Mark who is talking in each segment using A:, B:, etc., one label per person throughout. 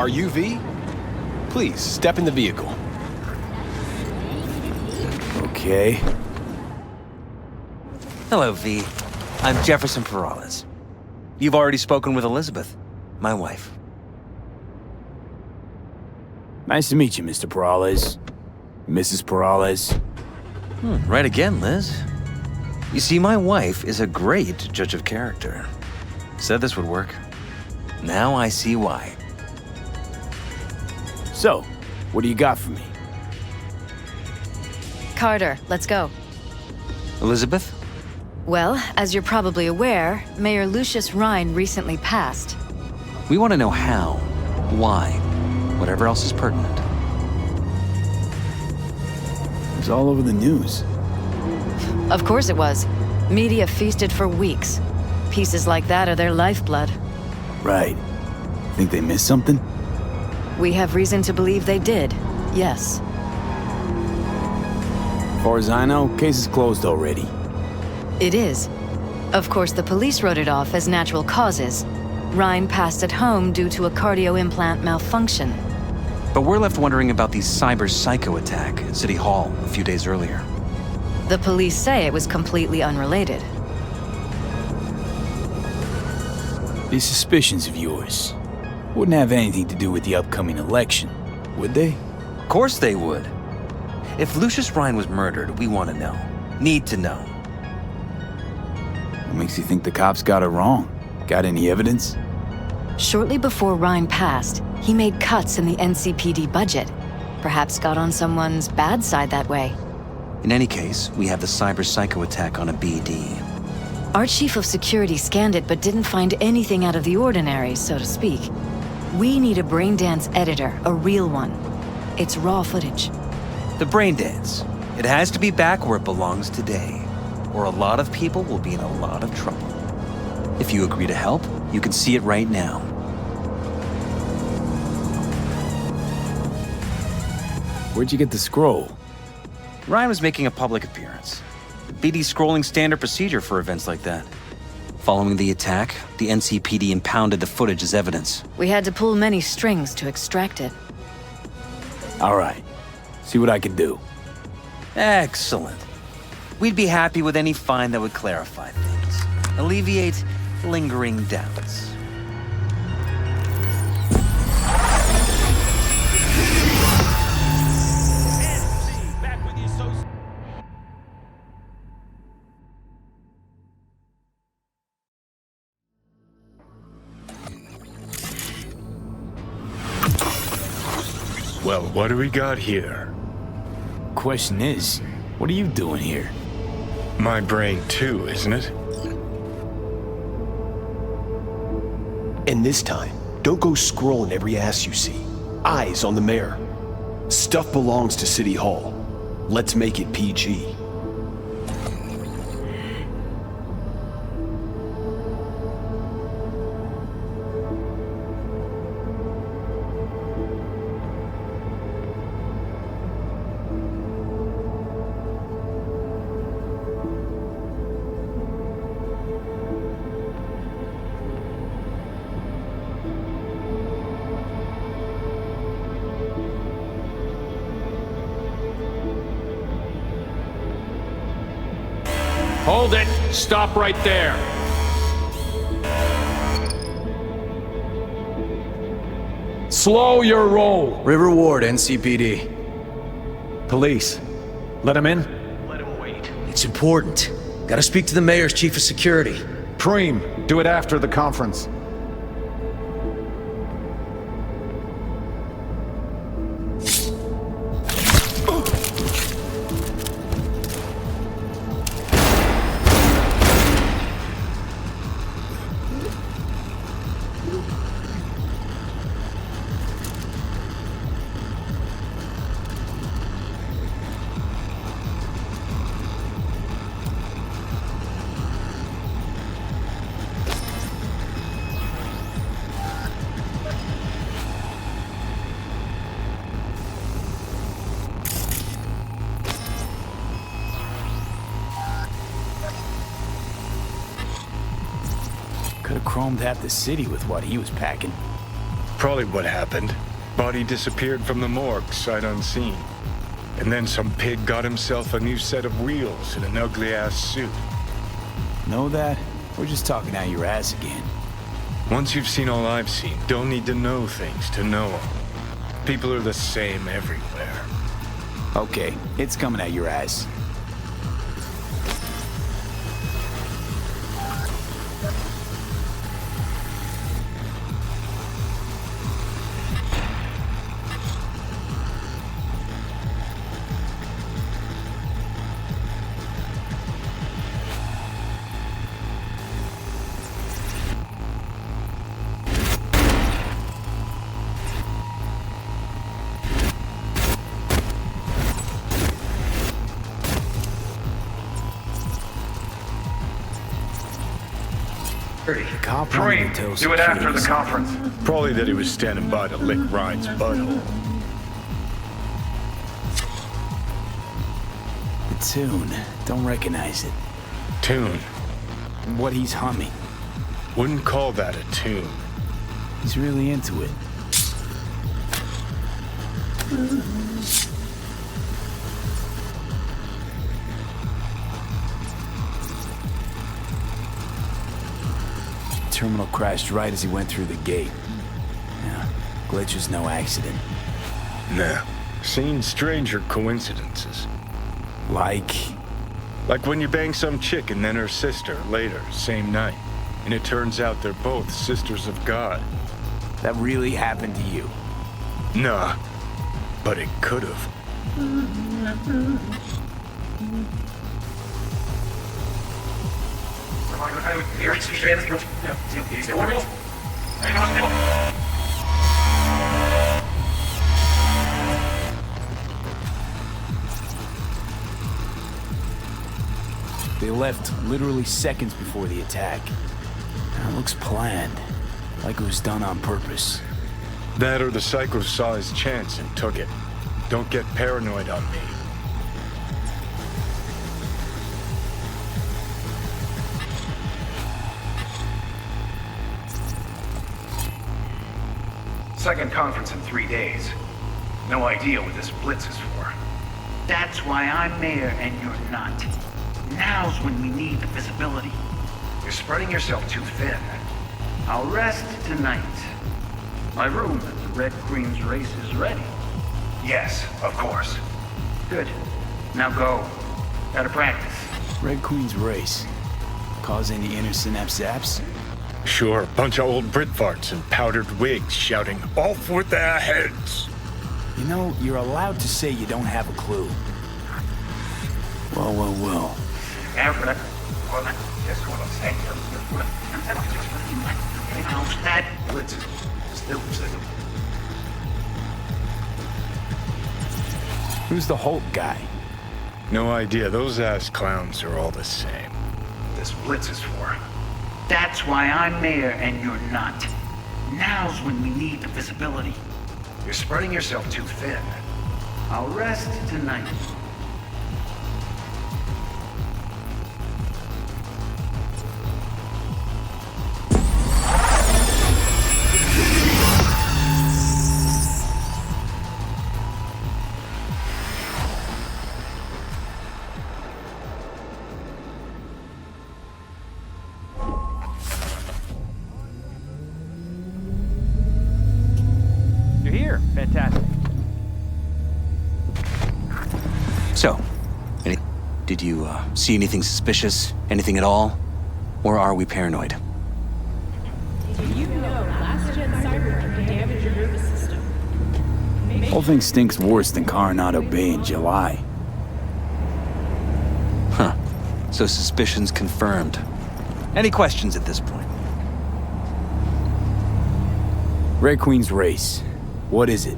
A: Are you V? Please, step in the vehicle.
B: Okay.
C: Hello, V. I'm Jefferson Peralez. You've already spoken with Elizabeth, my wife.
B: Nice to meet you, Mr. Peralez. Mrs. Peralez.
C: Right again, Liz. You see, my wife is a great judge of character. Said this would work. Now I see why.
B: So, what do you got for me?
D: Carter, let's go.
C: Elizabeth?
D: Well, as you're probably aware, Mayor Lucius Rhine recently passed.
C: We want to know how, why, whatever else is pertinent.
B: It was all over the news.
D: Of course it was. Media feasted for weeks. Pieces like that are their lifeblood.
B: Right. Think they missed something?
D: We have reason to believe they did, yes.
B: As far as I know, case is closed already.
D: It is. Of course, the police wrote it off as natural causes. Rhine passed at home due to a cardio implant malfunction.
C: But we're left wondering about the cyber psycho attack at City Hall a few days earlier.
D: The police say it was completely unrelated.
B: These suspicions of yours wouldn't have anything to do with the upcoming election, would they?
C: Of course they would. If Lucius Rhine was murdered, we want to know. Need to know.
B: What makes you think the cops got it wrong? Got any evidence?
D: Shortly before Rhine passed, he made cuts in the NCPD budget. Perhaps got on someone's bad side that way.
C: In any case, we have the cyber psycho attack on a BD.
D: Our chief of security scanned it but didn't find anything out of the ordinary, so to speak. We need a braindance editor, a real one. It's raw footage.
C: The brain dance. It has to be back where it belongs today, or a lot of people will be in a lot of trouble. If you agree to help, you can see it right now.
B: Where'd you get the scroll?
C: Ryan was making a public appearance. The BD scrolling standard procedure for events like that. Following the attack, the NCPD impounded the footage as evidence.
D: We had to pull many strings to extract it.
B: All right. See what I can do.
C: Excellent. We'd be happy with any find that would clarify things, alleviate lingering doubts.
E: Well, what do we got here?
B: Question is, what are you doing here?
E: My brain too, isn't it?
A: And this time, don't go scrolling every ass you see. Eyes on the mayor. Stuff belongs to City Hall. Let's make it PG.
F: Hold it! Stop right there! Slow your roll!
G: River Ward, NCPD. Police. Let him in?
F: Let him wait.
G: It's important. Gotta speak to the mayor's chief of security.
H: Preem, do it after the conference.
B: Could have chromed half the city with what he was packing.
E: probably what happened. Body disappeared from the morgue, sight unseen. And then some pig got himself a new set of wheels and an ugly-ass suit.
B: Know that? We're just talking out your ass again.
E: Once you've seen all I've seen, don't need to know things to know them. People are the same everywhere.
B: Okay, it's coming out your ass. Cop wanted to tell
H: Do it after the
B: securities.
H: conference.
E: Probably that he was standing by to lick Ryan's butthole.
B: The tune. Don't recognize it.
E: Tune.
B: What he's humming.
E: Wouldn't call that a tune.
B: He's really into it. Terminal crashed right as he went through the gate. Yeah, glitch was no accident.
E: Nah. Seen stranger coincidences.
B: Like,
E: Like when you bang some chick and then her sister later, same night. And it turns out they're both sisters of God.
B: that really happened to you.
E: Nah. But it could've.
B: They left literally seconds before the attack. That looks planned, like it was done on purpose.
E: That or the psycho saw his chance and took it. Don't get paranoid on me.
H: Second conference in 3 days. No idea what this blitz is for.
I: That's why I'm mayor and you're not. Now's when we need the visibility.
H: You're spreading yourself too thin.
I: I'll rest tonight. My room at the Red Queen's race is ready.
H: Yes, of course.
I: Good. Now go. Gotta practice.
B: Red Queen's race. Cause any intersynapse zaps?
E: Sure, bunch of old Brit farts in powdered wigs shouting, "Off with their heads!"
B: You know, you're allowed to say you don't have a clue. Well.
H: Everett. Well, guess what I'm saying?
I: That
H: Blitz is still signal.
B: Who's the Hulk guy?
E: No idea, those ass clowns are all the same.
H: This blitz is for.
I: That's why I'm mayor and you're not. Now's when we need the visibility.
H: You're spreading yourself too thin.
I: I'll rest tonight.
C: You're here. Fantastic. So, did you see anything suspicious? Anything at all? Or are we paranoid?
J: Did you know last-gen Cyberpunk can damage your nervous system?
B: Whole thing stinks worse than Coronado Bay in July.
C: Huh. So suspicions confirmed. Any questions at this point?
B: Red Queen's race. What is it?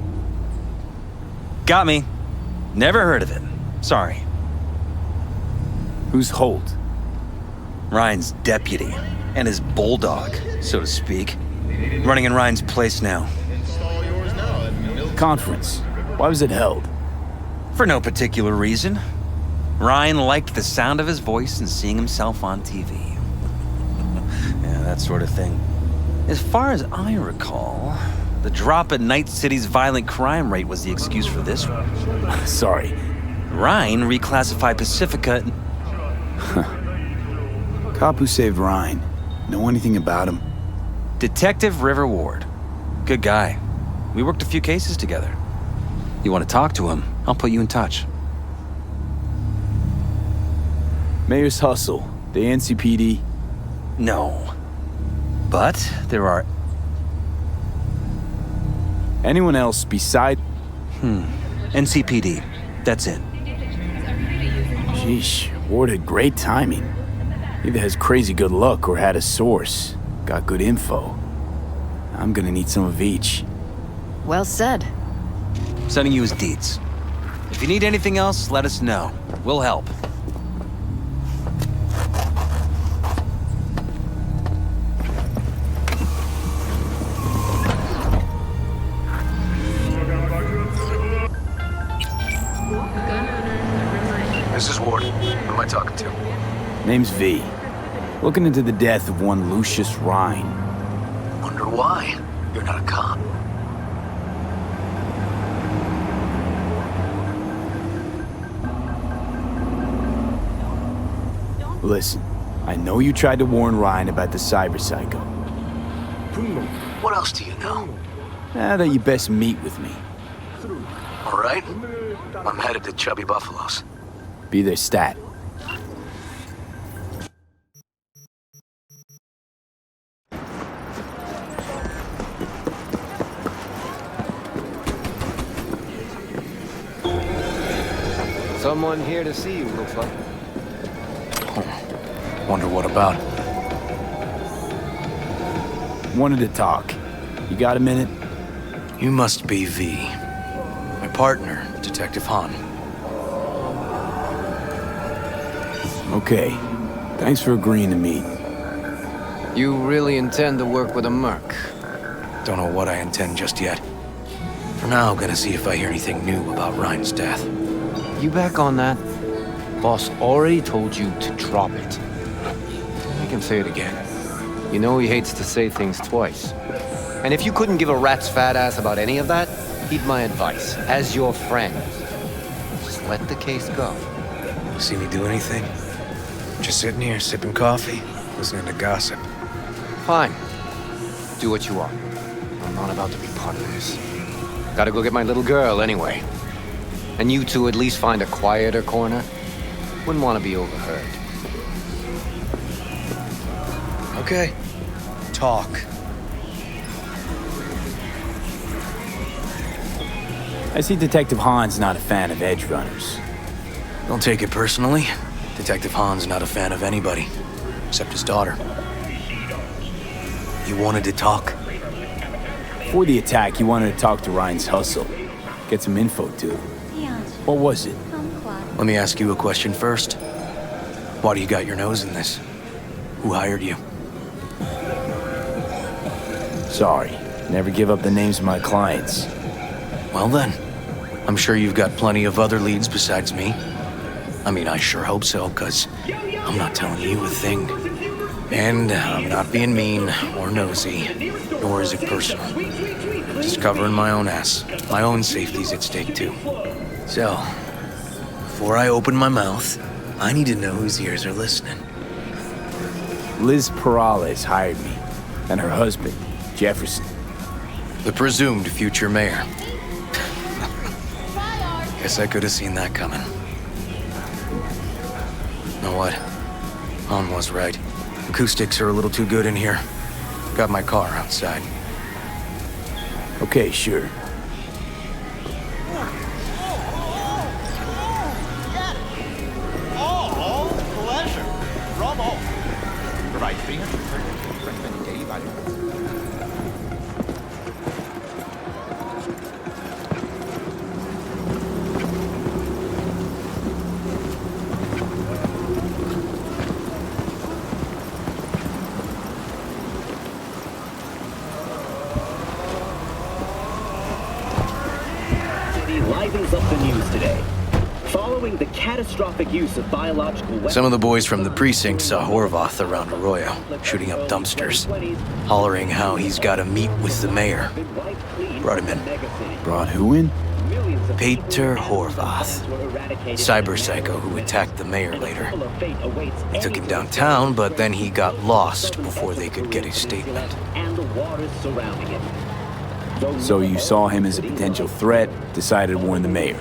C: Got me. Never heard of it. Sorry.
B: Who's Holt?
C: Ryan's deputy. And his bulldog, so to speak. Running in Ryan's place now.
B: Conference. Why was it held?
C: For no particular reason. Ryan liked the sound of his voice and seeing himself on TV. Yeah, that sort of thing. As far as I recall, The drop in Night City's violent crime rate was the excuse for this one.
B: Sorry.
C: Rhine reclassified Pacifica.
B: Cop who saved Ryan. Know anything about him?
C: Detective River Ward. Good guy. We worked a few cases together. You want to talk to him? I'll put you in touch.
B: Mayor's Hustle. The NCPD.
C: No. But there are...
B: Anyone else beside...
C: NCPD. That's it.
B: Sheesh, Ward had great timing. Either has crazy good luck or had a source. Got good info. I'm gonna need some of each.
D: Well said.
C: Sending you his deeds. If you need anything else, let us know. We'll help.
K: This is Ward. Who am I talking to?
B: Name's V. Looking into the death of one Lucius Rhine.
K: Wonder why? You're not a cop.
B: Listen, I know you tried to warn Ryan about the cyber psycho.
K: What else do you know?
B: That you best meet with me.
K: All right. I'm headed to Chubby Buffalo's.
B: Be their stat.
L: Someone here to see you, looks like.
K: Wonder what about?
B: Wanted to talk. You got a minute?
K: You must be V. My partner, Detective Han.
B: Okay. Thanks for agreeing to meet.
L: You really intend to work with a merc?
K: Don't know what I intend just yet. For now, I'm gonna see if I hear anything new about Ryan's death.
L: You back on that? Boss already told you to drop it.
K: I can say it again.
L: You know he hates to say things twice. And if you couldn't give a rat's fat ass about any of that, heed my advice, as your friend. Just let the case go.
K: See me do anything? Just sitting here, sipping coffee, listening to gossip.
L: Fine. Do what you want. I'm not about to be part of this. Gotta go get my little girl anyway. And you two at least find a quieter corner. Wouldn't want to be overheard.
K: Okay. Talk.
B: I see Detective Han's not a fan of edge runners.
K: Don't take it personally. Detective Han's not a fan of anybody, except his daughter. You wanted to talk?
B: Before the attack, you wanted to talk to Ryan's Hustle. Get some info, too. What was it?
K: Let me ask you a question first. Why do you got your nose in this? Who hired you?
B: Sorry. Never give up the names of my clients.
K: Well then, I'm sure you've got plenty of other leads besides me. I mean, I sure hope so, because I'm not telling you a thing. And I'm not being mean or nosy, nor is it personal. I'm just covering my own ass. My own safety's at stake, too. So, before I open my mouth, I need to know whose ears are listening.
B: Liz Peralez hired me, and her husband, Jefferson.
K: The presumed future mayor. Guess I could have seen that coming. Know what? Han was right. Acoustics are a little too good in here. Got my car outside.
B: Okay, sure.
M: showing the catastrophic use of biological weapons.
K: Some of the boys from the precinct saw Horvath around Arroyo, shooting up dumpsters, hollering how he's got to meet with the mayor. Brought him in.
B: Brought who in?
K: Peter Horvath, cyber psycho who attacked the mayor later. They took him downtown, but then he got lost before they could get his statement.
B: So you saw him as a potential threat, decided to warn the mayor.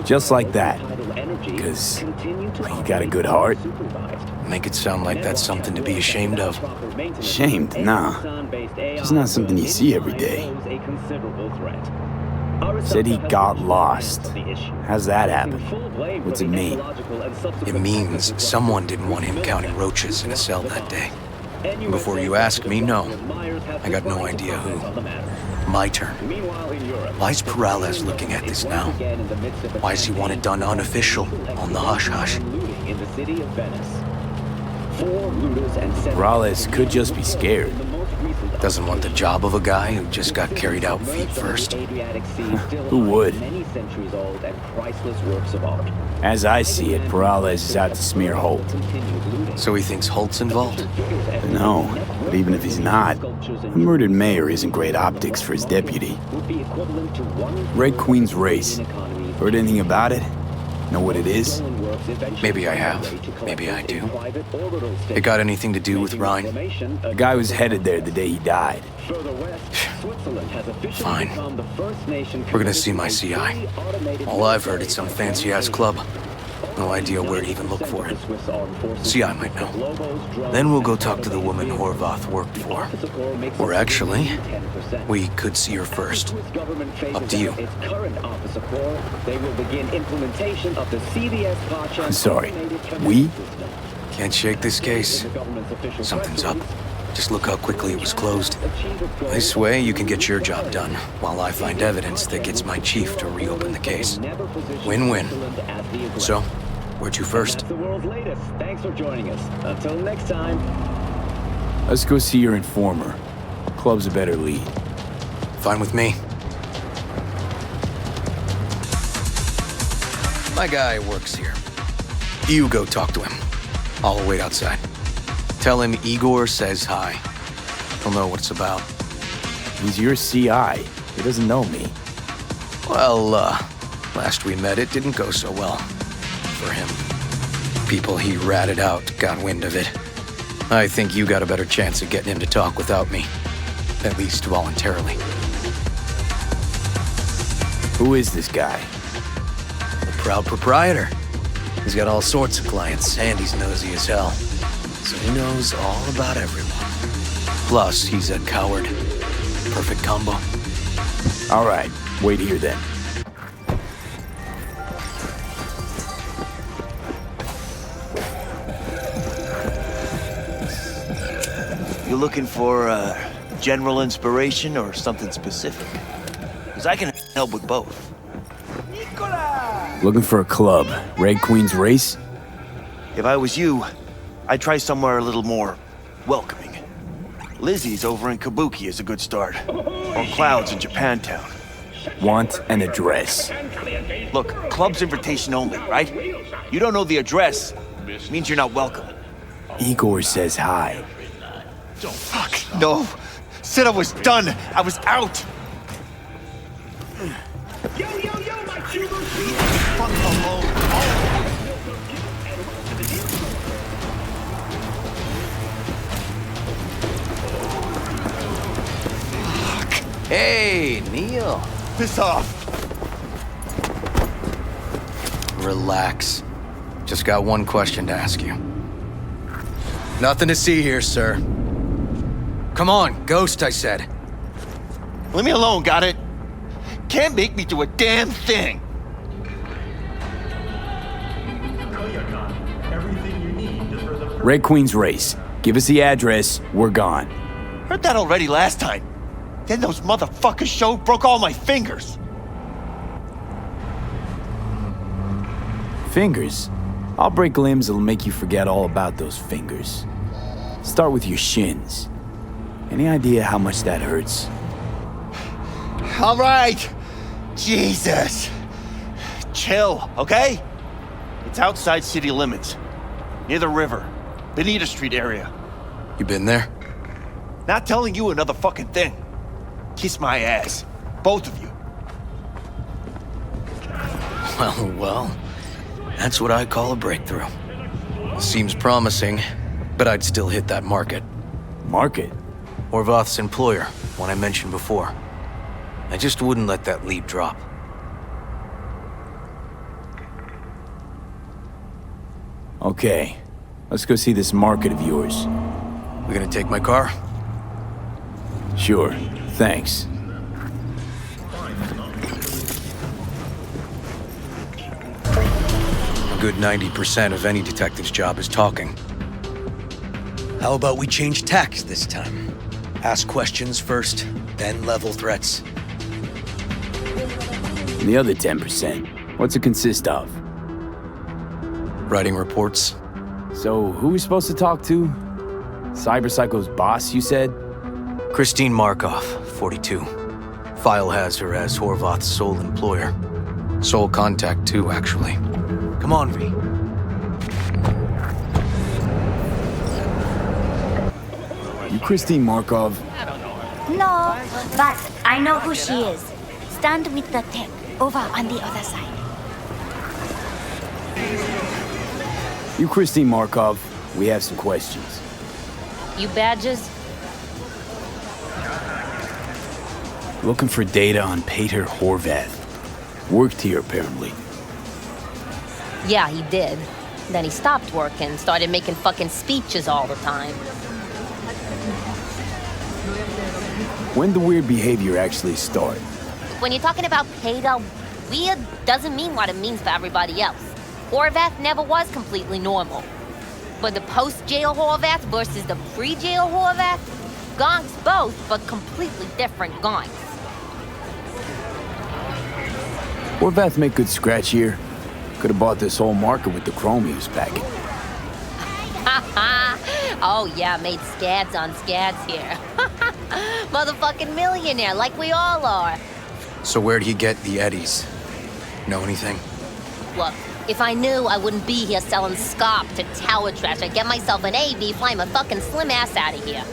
B: Just like that. Because you got a good heart.
K: Make it sound like that's something to be ashamed of.
B: Ashamed? Nah. It's not something you see every day. Said he got lost. How's that happen? What's it mean?
K: It means someone didn't want him counting roaches in a cell that day. Before you ask me, no. I got no idea who. My turn. Why's Peralez looking at this now? Why does he want it done unofficial, on the hush-hush?
B: Peralez could just be scared.
K: Doesn't want the job of a guy who just got carried out feet first.
B: Who would? As I see it, Peralez is out to smear Holt.
K: So he thinks Holt's involved?
B: No, but even if he's not, a murdered mayor isn't great optics for his deputy. Red Queen's race. Heard anything about it? Know what it is?
K: Maybe I have. Maybe I do. It got anything to do with Rhine?
B: The guy was headed there the day he died.
K: Fine. We're gonna see my CI. All I've heard is some fancy-ass club. No idea where to even look for it. CI might know. Then we'll go talk to the woman Horvath worked for. Or actually, we could see her first. Up to you.
B: Sorry, we?
K: Can't shake this case. Something's up. Just look how quickly it was closed. This way, you can get your job done, while I find evidence that gets my chief to reopen the case. Win-win. So, where to first?
M: Thanks for joining us. Until next time.
B: Let's go see your informer. Club's a better lead.
K: Fine with me. My guy works here. You go talk to him. I'll wait outside. Tell him Igor says hi. He'll know what it's about.
B: He's your CI. He doesn't know me.
K: Well, last we met, it didn't go so well. For him. People he ratted out got wind of it. I think you got a better chance of getting him to talk without me. At least voluntarily.
B: Who is this guy?
K: The proud proprietor. He's got all sorts of clients, and he's nosy as hell. So he knows all about everyone. Plus, he's a coward. Perfect combo.
B: All right, wait here then.
N: You looking for general inspiration or something specific? Because I can help with both.
B: Looking for a club. Red Queen's race?
N: If I was you, I'd try somewhere a little more welcoming. Lizzie's over in Kabuki is a good start. Or Clouds in Japantown.
B: Want an address.
N: Look, club's invitation only, right? You don't know the address. Means you're not welcome.
B: Igor says hi.
N: Fuck, no. Said I was done. I was out.
O: Yo, my tubers!
N: Fuck alone.
K: Hey, Neil.
N: Piss off.
K: Relax. Just got one question to ask you. Nothing to see here, sir. Come on, Ghost, I said.
N: Leave me alone, got it? Can't make me do a damn thing.
B: Red Queen's race. Give us the address, we're gone.
N: Heard that already last time. Then those motherfuckers showed, broke all my fingers.
B: Fingers? I'll break limbs that'll make you forget all about those fingers. Start with your shins. Any idea how much that hurts?
N: All right. Jesus. Chill, okay? It's outside city limits. Near the river. Benita Street area.
K: You been there?
N: Not telling you another fucking thing. Kiss my ass. Both of you.
K: Well, that's what I call a breakthrough. Seems promising, but I'd still hit that market.
B: Market?
K: Horvath's employer, one I mentioned before. I just wouldn't let that lead drop.
B: Okay, let's go see this market of yours.
K: We gonna take my car?
B: Sure, thanks.
K: A good 90% of any detective's job is talking. How about we change tacks this time? Ask questions first, then level threats.
B: And the other 10%, what's it consist of?
K: Writing reports.
B: So, who are we supposed to talk to? Cyberpsycho's boss, you said?
K: Christine Markov, 42. File has her as Horvath's sole employer. Sole contact, too, actually. Come on, V.
B: You Christine Markov?
P: No, but I know who she is. Stand with the tech, over on the other side.
B: You Christine Markov, we have some questions.
Q: You badges?
B: Looking for data on Peter Horvath. Worked here, apparently.
Q: Yeah, he did. Then he stopped working, started making fucking speeches all the time.
B: When the weird behavior actually start?
Q: When you're talking about Peter, weird doesn't mean what it means for everybody else. Horvath never was completely normal. But the post-jail Horvath versus the pre-jail Horvath? Gonks both, but completely different gonks.
B: Horvath make good scratch here. Could have bought this whole market with the chrome he was packing.
Q: Oh yeah, made scads on scads here. Motherfucking millionaire, like we all are.
K: So where'd he get the eddies? Know anything?
Q: Look, if I knew, I wouldn't be here selling scop to tower trash. I'd get myself an AV, fly my fucking slim ass out of here.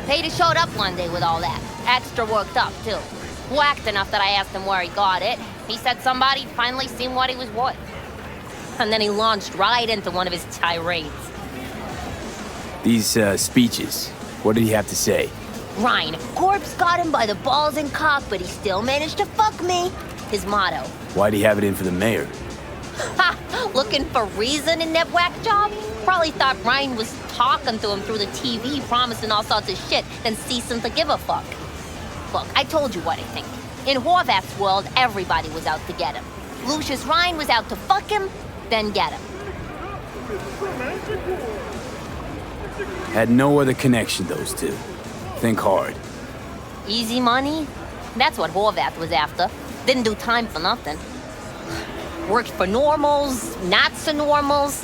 Q: Peter showed up one day with all that. Extra worked up, too. Whacked enough that I asked him where he got it. He said somebody finally seen what he was worth. And then he launched right into one of his tirades.
B: These, speeches, what did he have to say?
Q: Ryan, Corp's got him by the balls and cock, but he still managed to fuck me. His motto.
B: Why'd he have it in for the mayor?
Q: Ha! Looking for reason in that whack job? Probably thought Ryan was talking to him through the TV, promising all sorts of shit, then ceasing to give a fuck. Look, I told you what I think. In Horvath's world, everybody was out to get him. Lucius Ryan was out to fuck him, then get him.
B: Had no other connection, those two. Think hard.
Q: Easy money? That's what Horvath was after. Didn't do time for nothing. Worked for normals, not so normals.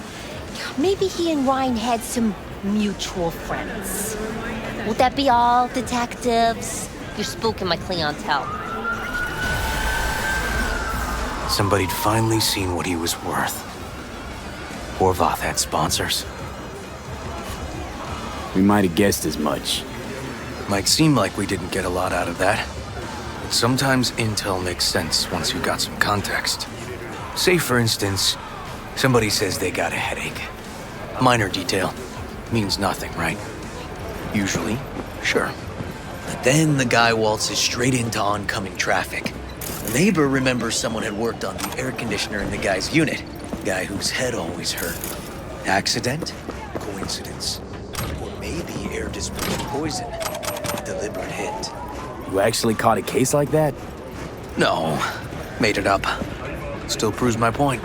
Q: Maybe he and Ryan had some mutual friends. Would that be all, detectives? You're spooking my clientele.
K: Somebody'd finally seen what he was worth. Horvath had sponsors.
B: We might have guessed as much.
K: Might seem like we didn't get a lot out of that. But sometimes intel makes sense once you've got some context. Say, for instance, somebody says they got a headache. Minor detail. Means nothing, right? Usually, sure. But then the guy waltzes straight into oncoming traffic. The neighbor remembers someone had worked on the air conditioner in the guy's unit. Guy whose head always hurt. Accident? Coincidence? Or maybe air dispersed poison. Deliberate hit.
B: You actually caught a case like that?
K: No. Made it up. Still proves my point.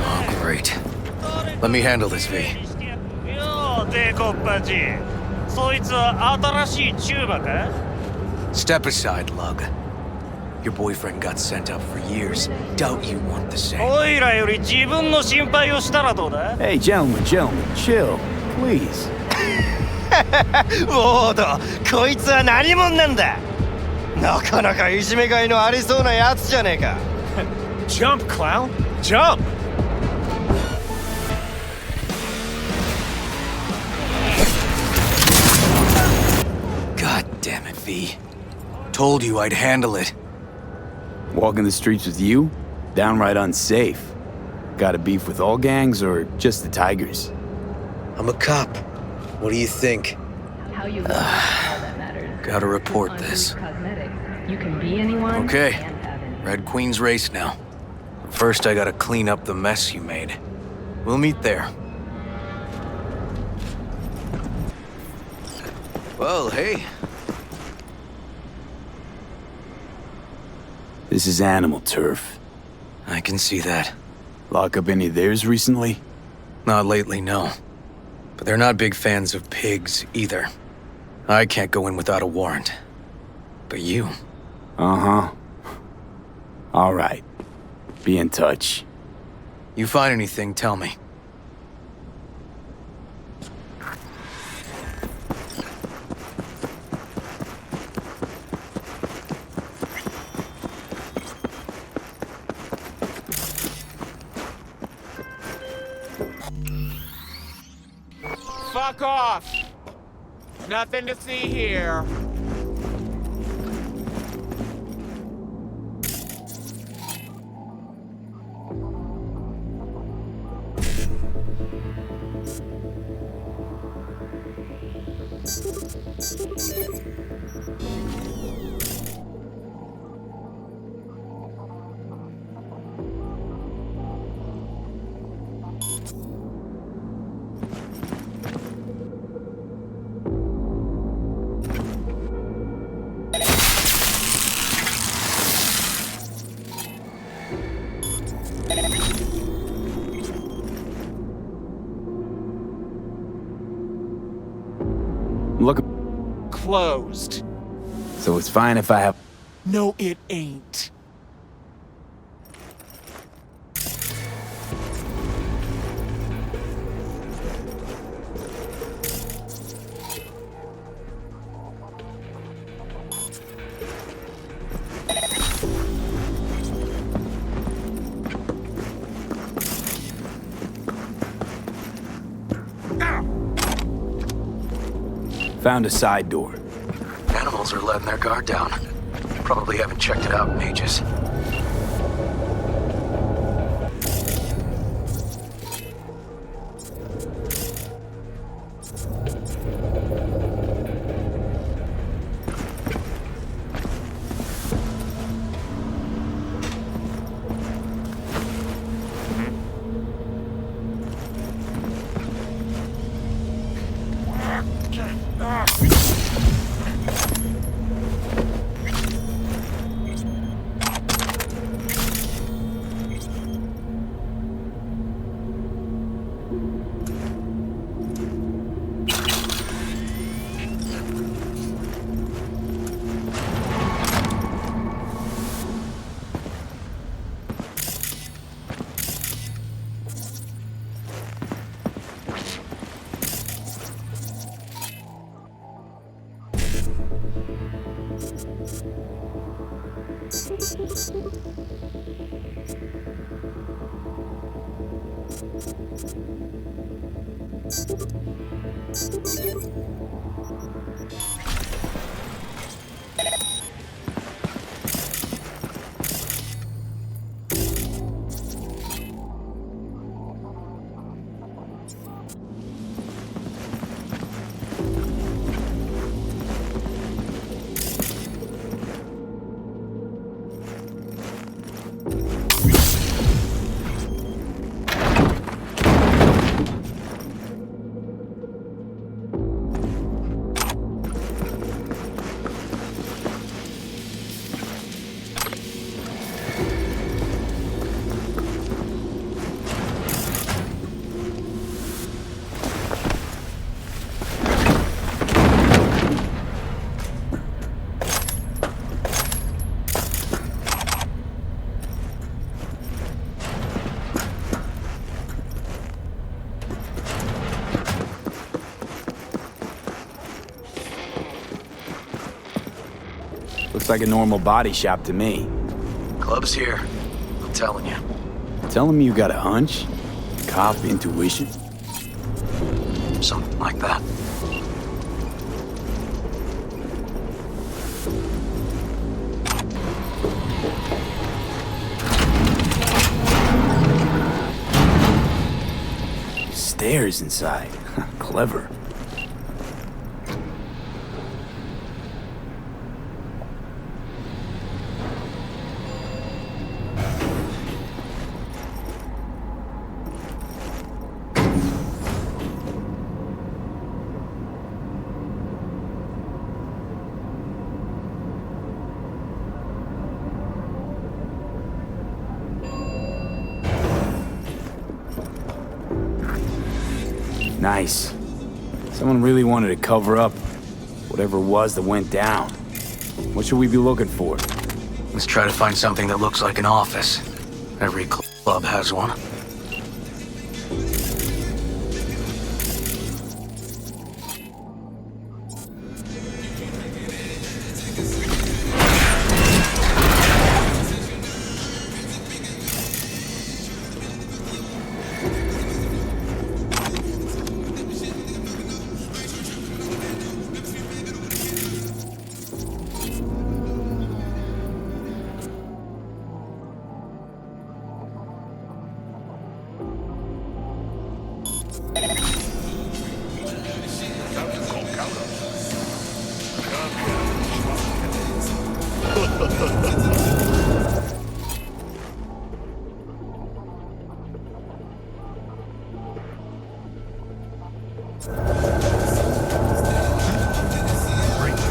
K: Oh, great. Let me handle this, V. Step aside, Lug. Your boyfriend got sent up for years. Doubt you want the same.
B: Hey, gentlemen, chill, please.
R: ウォード、こいつは何者なんだ。なかなかいじめがいのありそうなやつじゃねえか。
G: Jump, clown! Jump!
K: God damn it, V. Told you I'd handle it.
B: Walking the streets with you? Downright unsafe. Got a beef with all gangs or just the Tigers?
K: I'm a cop. What do you think?
J: How you look, all that matters.
K: Gotta report this.
J: Cosmetics. You can be anyone.
K: Okay.
J: and have anyone.
K: Red Queen's race now. First, I gotta clean up the mess you made. We'll meet there. Well, hey.
B: This is animal turf.
K: I can see that.
B: Lock up any of theirs recently?
K: Not lately, no. But they're not big fans of pigs, either. I can't go in without a warrant. But you...
B: Uh-huh. All right. Be in touch.
K: You find anything, tell me.
S: Fuck off! Nothing to see here.
B: Look.
S: Closed.
B: So it's fine if I have...
S: No, it ain't.
B: Found a side door.
K: Animals are letting their guard down. Probably haven't checked it out in ages.
B: Looks like a normal body shop to me.
K: Club's here. I'm telling you.
B: Telling me you got a hunch? Cop intuition?
K: Something like that.
B: Stairs inside. Clever. Nice. Someone really wanted to cover up whatever it was that went down. What should we be looking for?
K: Let's try to find something that looks like an office. Every club has one.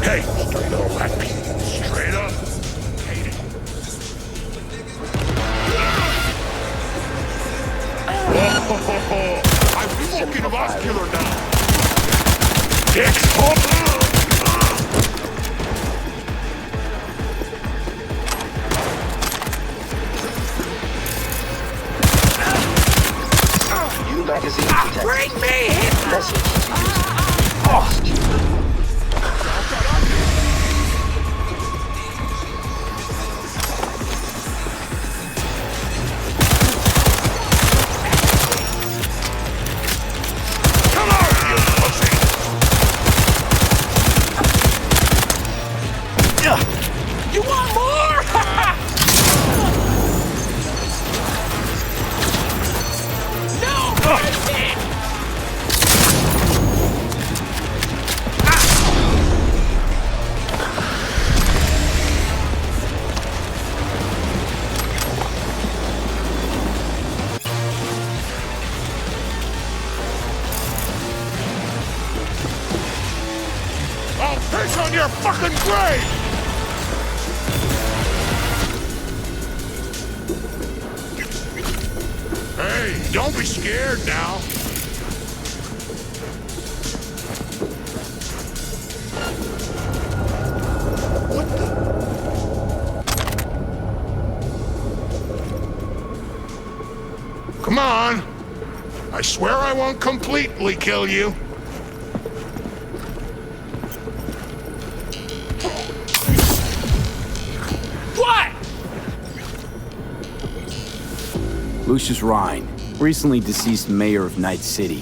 E: Hey, straight up, black people. Straight up. Hate it. I'm fucking muscular now. Dicks.
T: New magazine detected.
S: Bring me Hitler!
T: Message to user. Lost.
S: You want more? No mercy!
E: I'll piss on your fucking grave! Hey, don't be scared now. What the? Come on. I swear I won't completely kill you.
S: What?
B: Lucius Rhine, recently deceased mayor of Night City.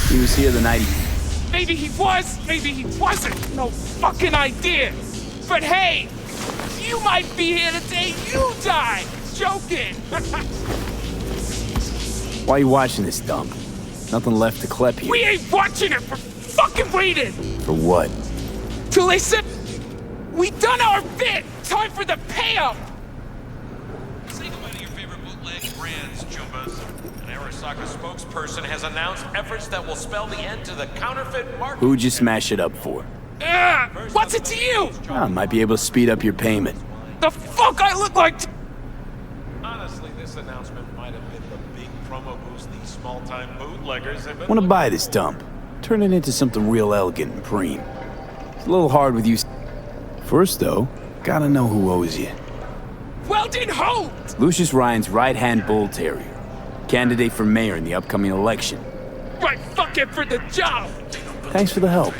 B: He was here the night he...
S: Maybe he was, maybe he wasn't. No fucking idea. But hey, you might be here the day you die. Joking.
B: Why are you watching this dump? Nothing left to collect here.
S: We ain't watching it. We're fucking waiting.
B: For what?
S: Till they said we done our bit. Time for the payout.
U: Say goodbye to your favorite bootleg brands, Jumbas. An Arasaka spokesperson has announced efforts that will spell the end to the counterfeit market.
B: Who'd you smash it up for?
S: What's it to you?
B: I might be able to speed up your payment.
S: The fuck I look like?
U: Honestly, this announcement might have been the big promo boost these small-time bootleggers have been.
B: Want to buy this dump? Turn it into something real elegant and preem. It's a little hard with you. First, though, gotta know who owes you.
S: Weldon Holt!
B: Lucius Ryan's right-hand bull terrier. Candidate for mayor in the upcoming election.
S: Right fucking for the job!
B: Thanks for the help.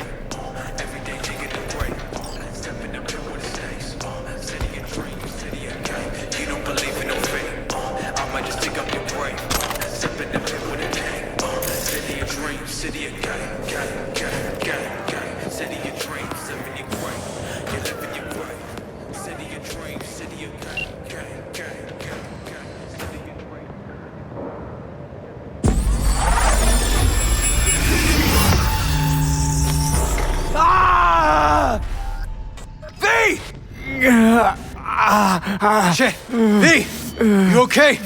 K: Shit! V! You okay?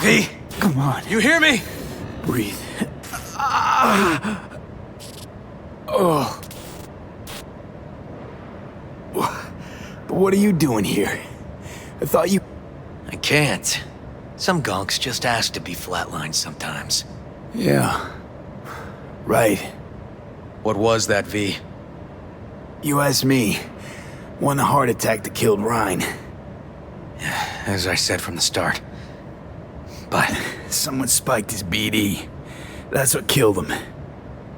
K: V!
B: Come on.
K: You hear me?
B: Breathe. Oh. But what are you doing here? I thought you...
K: I can't. Some gonks just ask to be flatlined sometimes.
B: Yeah. Right.
K: What was that, V?
B: You asked me. One heart attack that killed Ryan.
K: As I said from the start. But...
B: Someone spiked his BD. That's what killed him.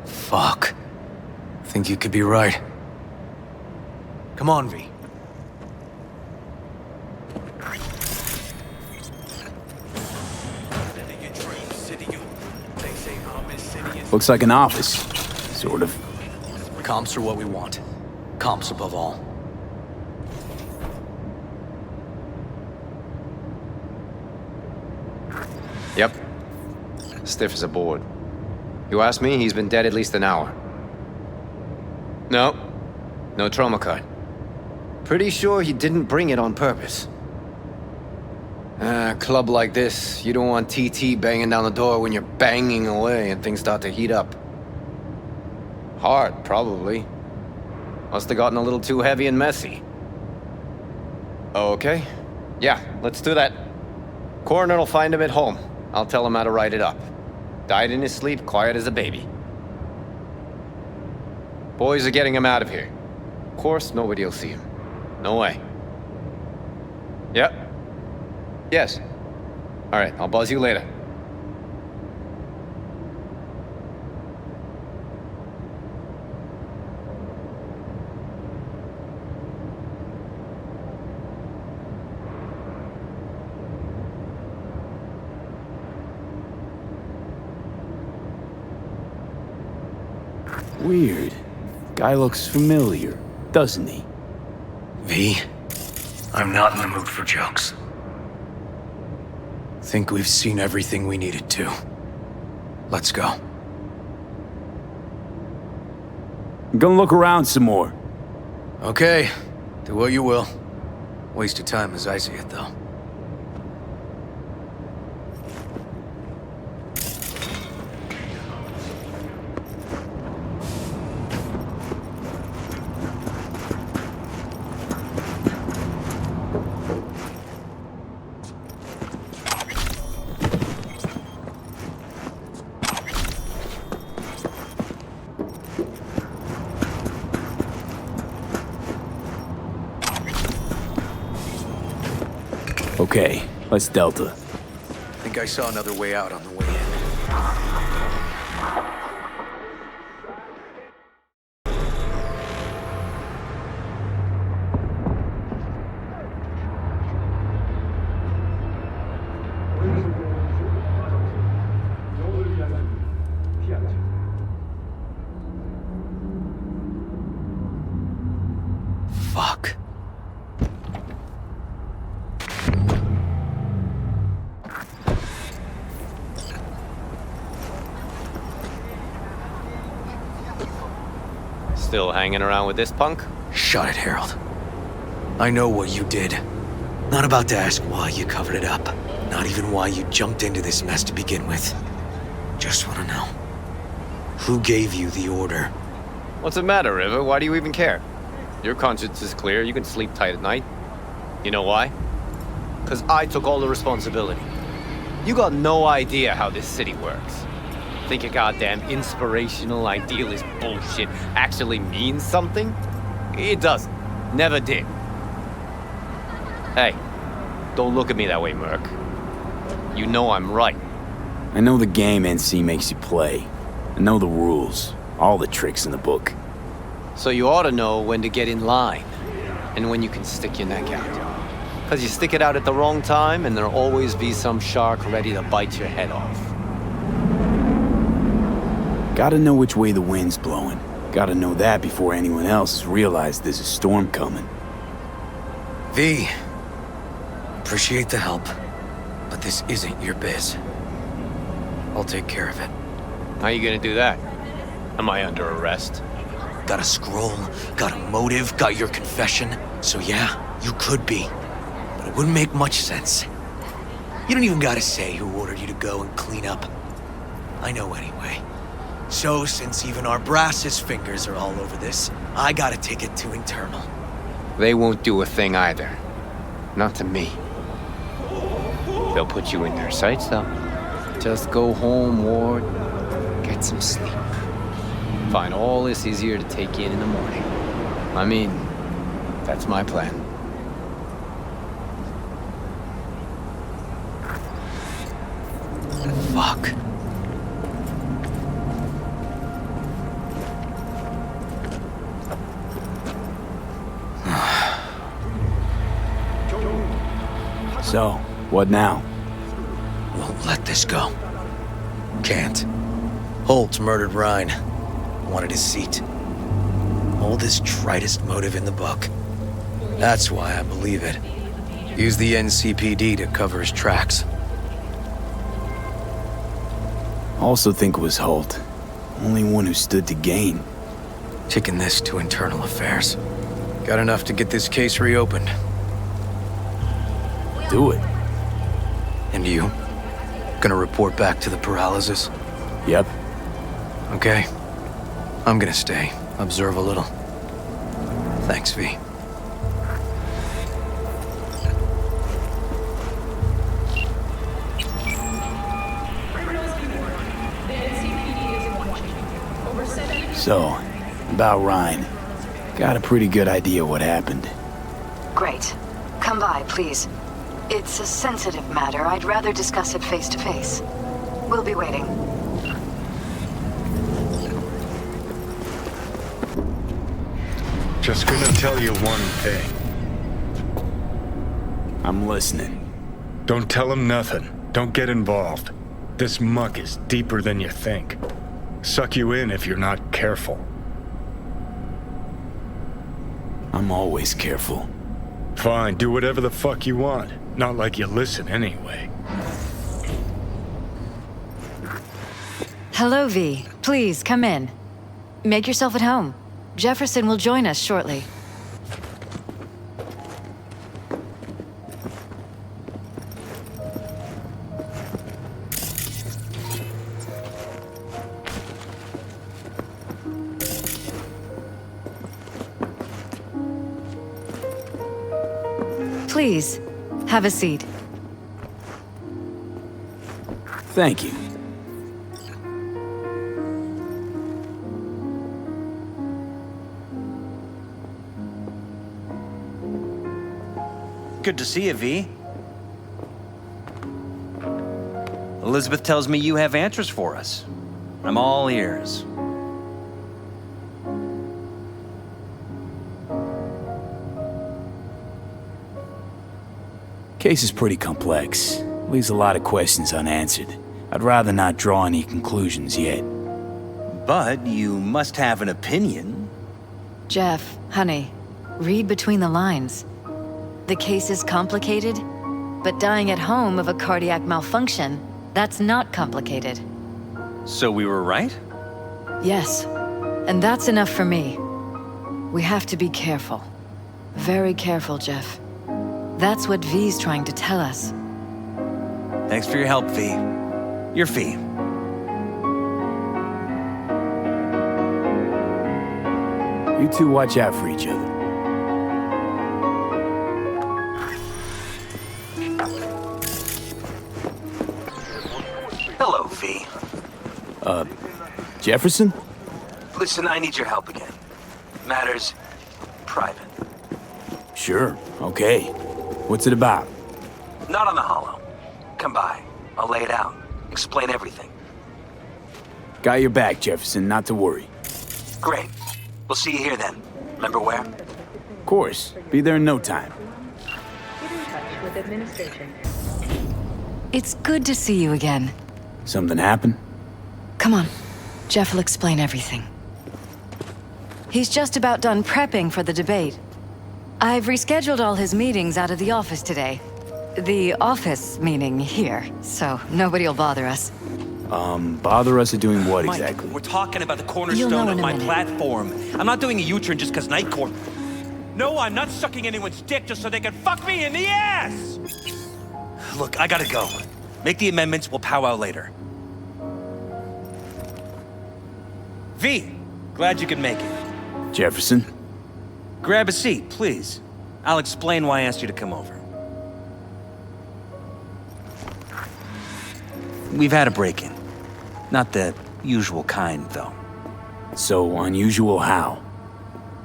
K: Fuck. Think you could be right. Come on, V.
B: Looks like an office. Sort of.
K: Comps are what we want. Comps above all.
L: Yep. Stiff as a board. You ask me, he's been dead at least an hour. No. No trauma card. Pretty sure he didn't bring it on purpose. A club like this, you don't want TT banging down the door when you're banging away and things start to heat up. Hard, probably. Must have gotten a little too heavy and messy. Okay. Yeah, let's do that. Coroner will find him at home. I'll tell him how to write it up. Died in his sleep, quiet as a baby. Boys are getting him out of here. Of course, nobody will see him. No way. Yep. Yes. All right, I'll buzz you later.
B: Weird. Guy looks familiar, doesn't he?
K: V, I'm not in the mood for jokes. Think we've seen everything we needed to. Let's go.
B: I'm gonna look around some more.
K: Okay, do what you will. Waste of time as I see it, though.
B: Okay, let's Delta.
K: I think I saw another way out on the way in. Fuck.
L: Still hanging around with this punk?
K: Shut it, Harold. I know what you did. Not about to ask why you covered it up. Not even why you jumped into this mess to begin with. Just want to know. Who gave you the order?
L: What's the matter, River? Why do you even care? Your conscience is clear. You can sleep tight at night. You know why? Because I took all the responsibility. You got no idea how this city works. Think your goddamn inspirational, idealist bullshit actually means something? It doesn't. Never did. Hey, don't look at me that way, Merc. You know I'm right.
B: I know the game NC makes you play. I know the rules. All the tricks in the book.
L: So you ought to know when to get in line, and when you can stick your neck out. Because you stick it out at the wrong time, and there'll always be some shark ready to bite your head off.
B: Gotta know which way the wind's blowing. Gotta know that before anyone else has realized there's a storm coming.
K: V, appreciate the help, but this isn't your biz. I'll take care of it.
L: How you gonna do that? Am I under arrest?
K: Got a scroll, got a motive, got your confession. So yeah, You could be, but it wouldn't make much sense. You don't even gotta say who ordered you to go and clean up. I know anyway. So, since even our brassest fingers are all over this, I gotta take it to internal.
L: They won't do a thing either. Not to me. They'll put you in their sights, though. Just go home, Ward. Get some sleep. Find all this easier to take in the morning. I mean, that's my plan.
K: Fuck.
B: So, what now?
K: Won't let this go. Can't. Holtz murdered Rhine. Wanted his seat. Oldest, tritest motive in the book. That's why I believe it. Use the NCPD to cover his tracks.
B: Also think it was Holt. Only one who stood to gain.
K: Taking this to internal affairs. Got enough to get this case reopened.
B: Do it.
K: And you? Gonna report back to the Peralezes?
B: Yep.
K: Okay. I'm gonna stay. Observe a little. Thanks, V.
B: So, about Rhine. Got a pretty good idea what happened.
D: Great. Come by, please. It's a sensitive matter. I'd rather discuss it face to face. We'll be waiting.
E: Just gonna tell you one thing.
B: I'm listening.
E: Don't tell him nothing. Don't get involved. This muck is deeper than you think. Suck you in if you're not careful.
B: I'm always careful.
E: Fine, do whatever the fuck you want. Not like you listen anyway.
D: Hello, V. Please, come in. Make yourself at home. Jefferson will join us shortly. Please, have a seat.
B: Thank you.
C: Good to see you, V. Elizabeth tells me you have answers for us. I'm all ears.
B: Case is pretty complex. Leaves a lot of questions unanswered. I'd rather not draw any conclusions yet.
C: But you must have an opinion.
D: Jeff, honey, read between the lines. The case is complicated, but dying at home of a cardiac malfunction, that's not complicated.
C: So we were right?
D: Yes, and that's enough for me. We have to be careful. Very careful, Jeff. That's what V's trying to tell us.
C: Thanks for your help, V. Your fee.
B: You two watch out for each other.
K: Hello, V.
B: Jefferson?
K: Listen, I need your help again. Matters private.
B: Sure, okay. What's it about?
K: Not on the hollow. Come by. I'll lay it out. Explain everything.
B: Got your back, Jefferson, not to worry.
K: Great. We'll see you here then. Remember where?
B: Of course. Be there in no time.
J: Get in touch with administration.
D: It's good to see you again.
B: Something happened?
D: Come on. Jeff will explain everything. He's just about done prepping for the debate. I've rescheduled all his meetings out of the office today. The office meaning here, so nobody'll bother us.
B: Bother us at doing what
C: Mike,
B: exactly?
C: we're talking about the
D: You'll
C: cornerstone
D: know
C: of
D: in a
C: my
D: minute.
C: platform. I'm not doing a U-turn just because Night Court... No, I'm not sucking anyone's dick just so they can fuck me in the ass! Look, I gotta go. Make the amendments, we'll powwow later. V, glad you could make it.
B: Jefferson?
C: Grab a seat, please. I'll explain why I asked you to come over. We've had a break-in. Not the usual kind, though.
B: So unusual how?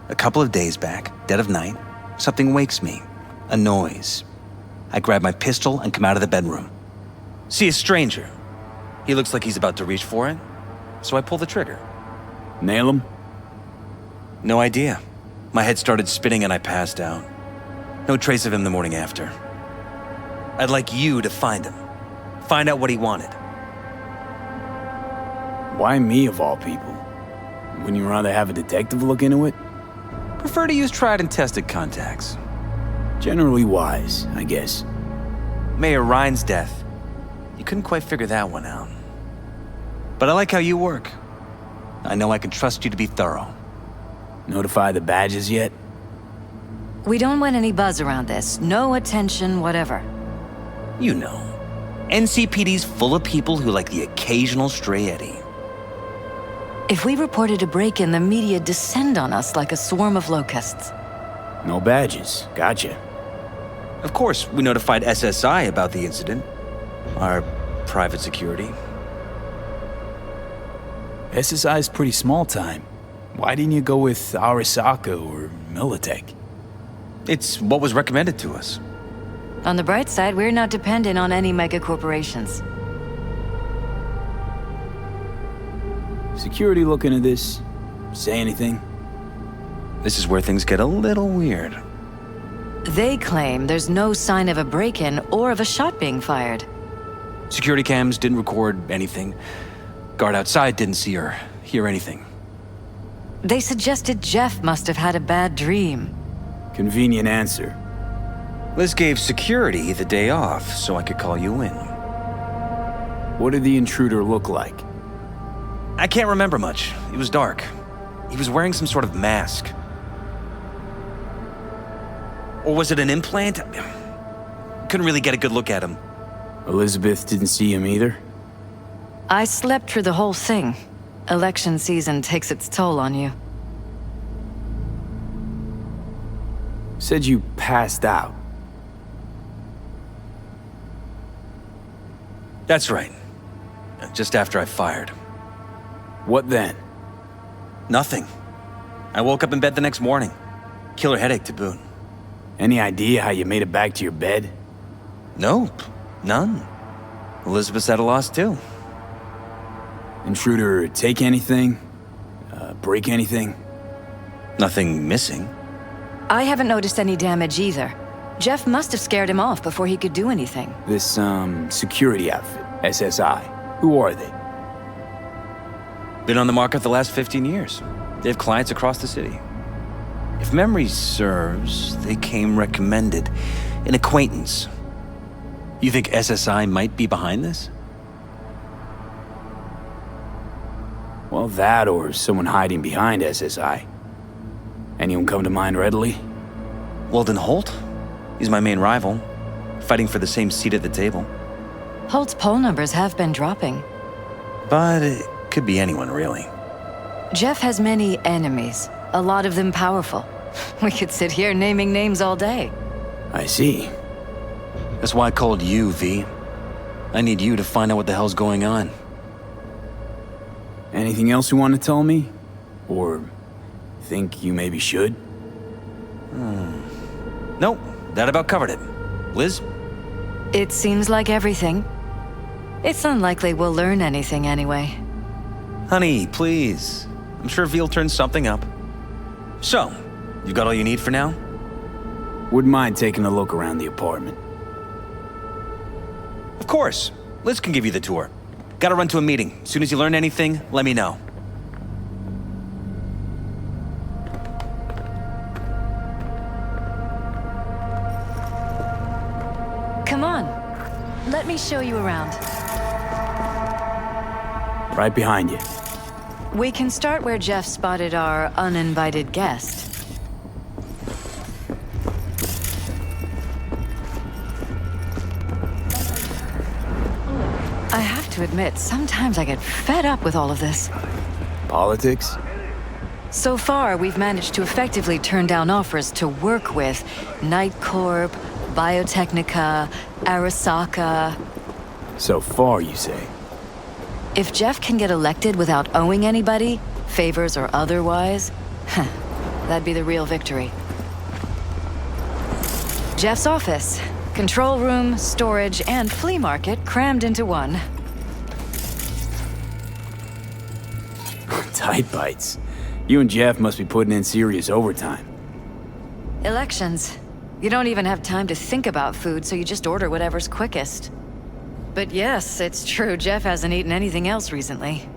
C: A couple of days back, dead of night, something wakes me. A noise. I grab my pistol and come out of the bedroom. See a stranger. He looks like he's about to reach for it, so I pull the trigger.
B: Nail him?
C: No idea. My head started spinning and I passed out. No trace of him the morning after. I'd like you to find him. Find out what he wanted.
B: Why me of all people? Wouldn't you rather have a detective look into it?
C: Prefer to use tried and tested contacts.
B: Generally wise, I guess.
C: Mayor Ryan's death. You couldn't quite figure that one out. But I like how you work. I know I can trust you to be thorough.
B: Notify the badges yet?
D: We don't want any buzz around this. No attention, whatever.
C: You know. NCPD's full of people who like the occasional stray eddy.
D: If we reported a break-in, the media descend on us like a swarm of locusts.
B: No badges. Gotcha.
C: Of course, we notified SSI about the incident. Our private security.
B: SSI's pretty small time. Why didn't you go with Arasaka or Militech?
C: It's what was recommended to us.
D: On the bright side, we're not dependent on any mega corporations.
B: Security looking at this? Say anything?
C: This is where things get a little weird.
D: They claim there's no sign of a break-in or of a shot being fired.
C: Security cams didn't record anything. Guard outside didn't see or hear anything.
D: They suggested Jeff must have had a bad dream.
B: Convenient answer.
C: Liz gave security the day off so I could call you in.
B: What did the intruder look like?
C: I can't remember much. It was dark. He was wearing some sort of mask. Or was it an implant? Couldn't really get a good look at him.
B: Elizabeth didn't see him either?
D: I slept through the whole thing. Election season takes its toll on you.
B: Said you passed out.
C: That's right. Just after I fired.
B: What then?
C: Nothing. I woke up in bed the next morning. Killer headache to boot.
B: Any idea how you made it back to your bed?
C: Nope. None. Elizabeth's at a loss too.
B: Intruder take anything? Break anything?
C: Nothing missing.
D: I haven't noticed any damage either. Jeff must have scared him off before he could do anything.
B: This, security outfit, SSI. Who are they?
C: Been on the market the last 15 years. They have clients across the city. If memory serves, they came recommended. An acquaintance. You think SSI might be behind this?
B: Well, that or someone hiding behind SSI. Anyone come to mind readily?
C: Weldon Holt? He's my main rival. Fighting for the same seat at the table.
D: Holt's poll numbers have been dropping.
C: But it could be anyone, really.
D: Jeff has many enemies, a lot of them powerful. We could sit here naming names all day.
B: I see.
C: That's why I called you, V. I need you to find out what the hell's going on.
B: Anything else you want to tell me? Or think you maybe should?
C: Nope, that about covered it. Liz?
D: It seems like everything. It's unlikely we'll learn anything anyway.
C: Honey, please. I'm sure V'll turn something up. So, you got all you need for now?
B: Wouldn't mind taking a look around the apartment.
C: Of course. Liz can give you the tour. Gotta run to a meeting. As soon as you learn anything, let me know.
D: Come on. Let me show you around.
B: Right behind you.
D: We can start where Jeff spotted our uninvited guest. to admit, sometimes I get fed up with all of this.
B: Politics?
D: So far, we've managed to effectively turn down offers to work with Night Corp, Biotechnica, Arasaka.
B: So far, you say?
D: If Jeff can get elected without owing anybody, favors or otherwise, that'd be the real victory. Jeff's office. Control room, storage, and flea market crammed into one.
B: Tight bites. You and Jeff must be putting in serious overtime.
D: Elections. You don't even have time to think about food, so you just order whatever's quickest. But yes, it's true, Jeff hasn't eaten anything else recently.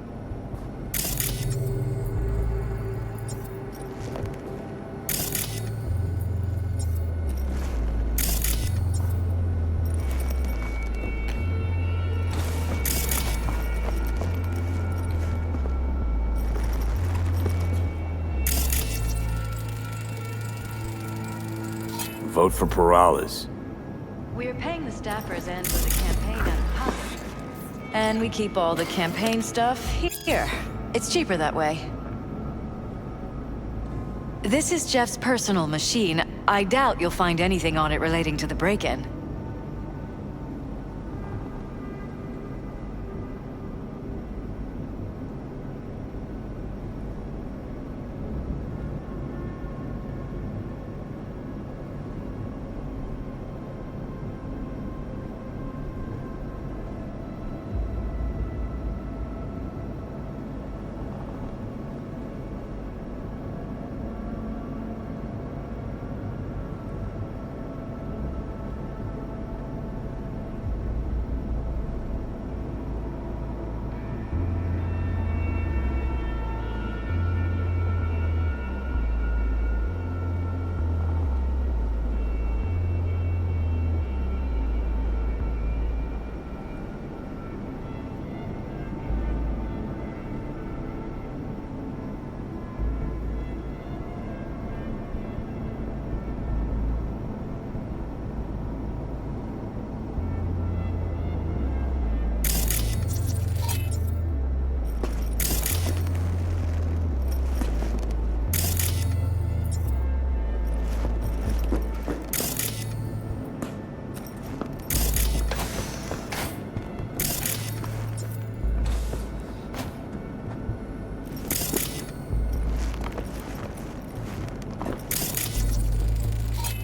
B: Vote for Peralez.
D: We're paying the staffers and for the campaign out of pocket. And we keep all the campaign stuff here. It's cheaper that way. This is Jeff's personal machine. I doubt you'll find anything on it relating to the break-in.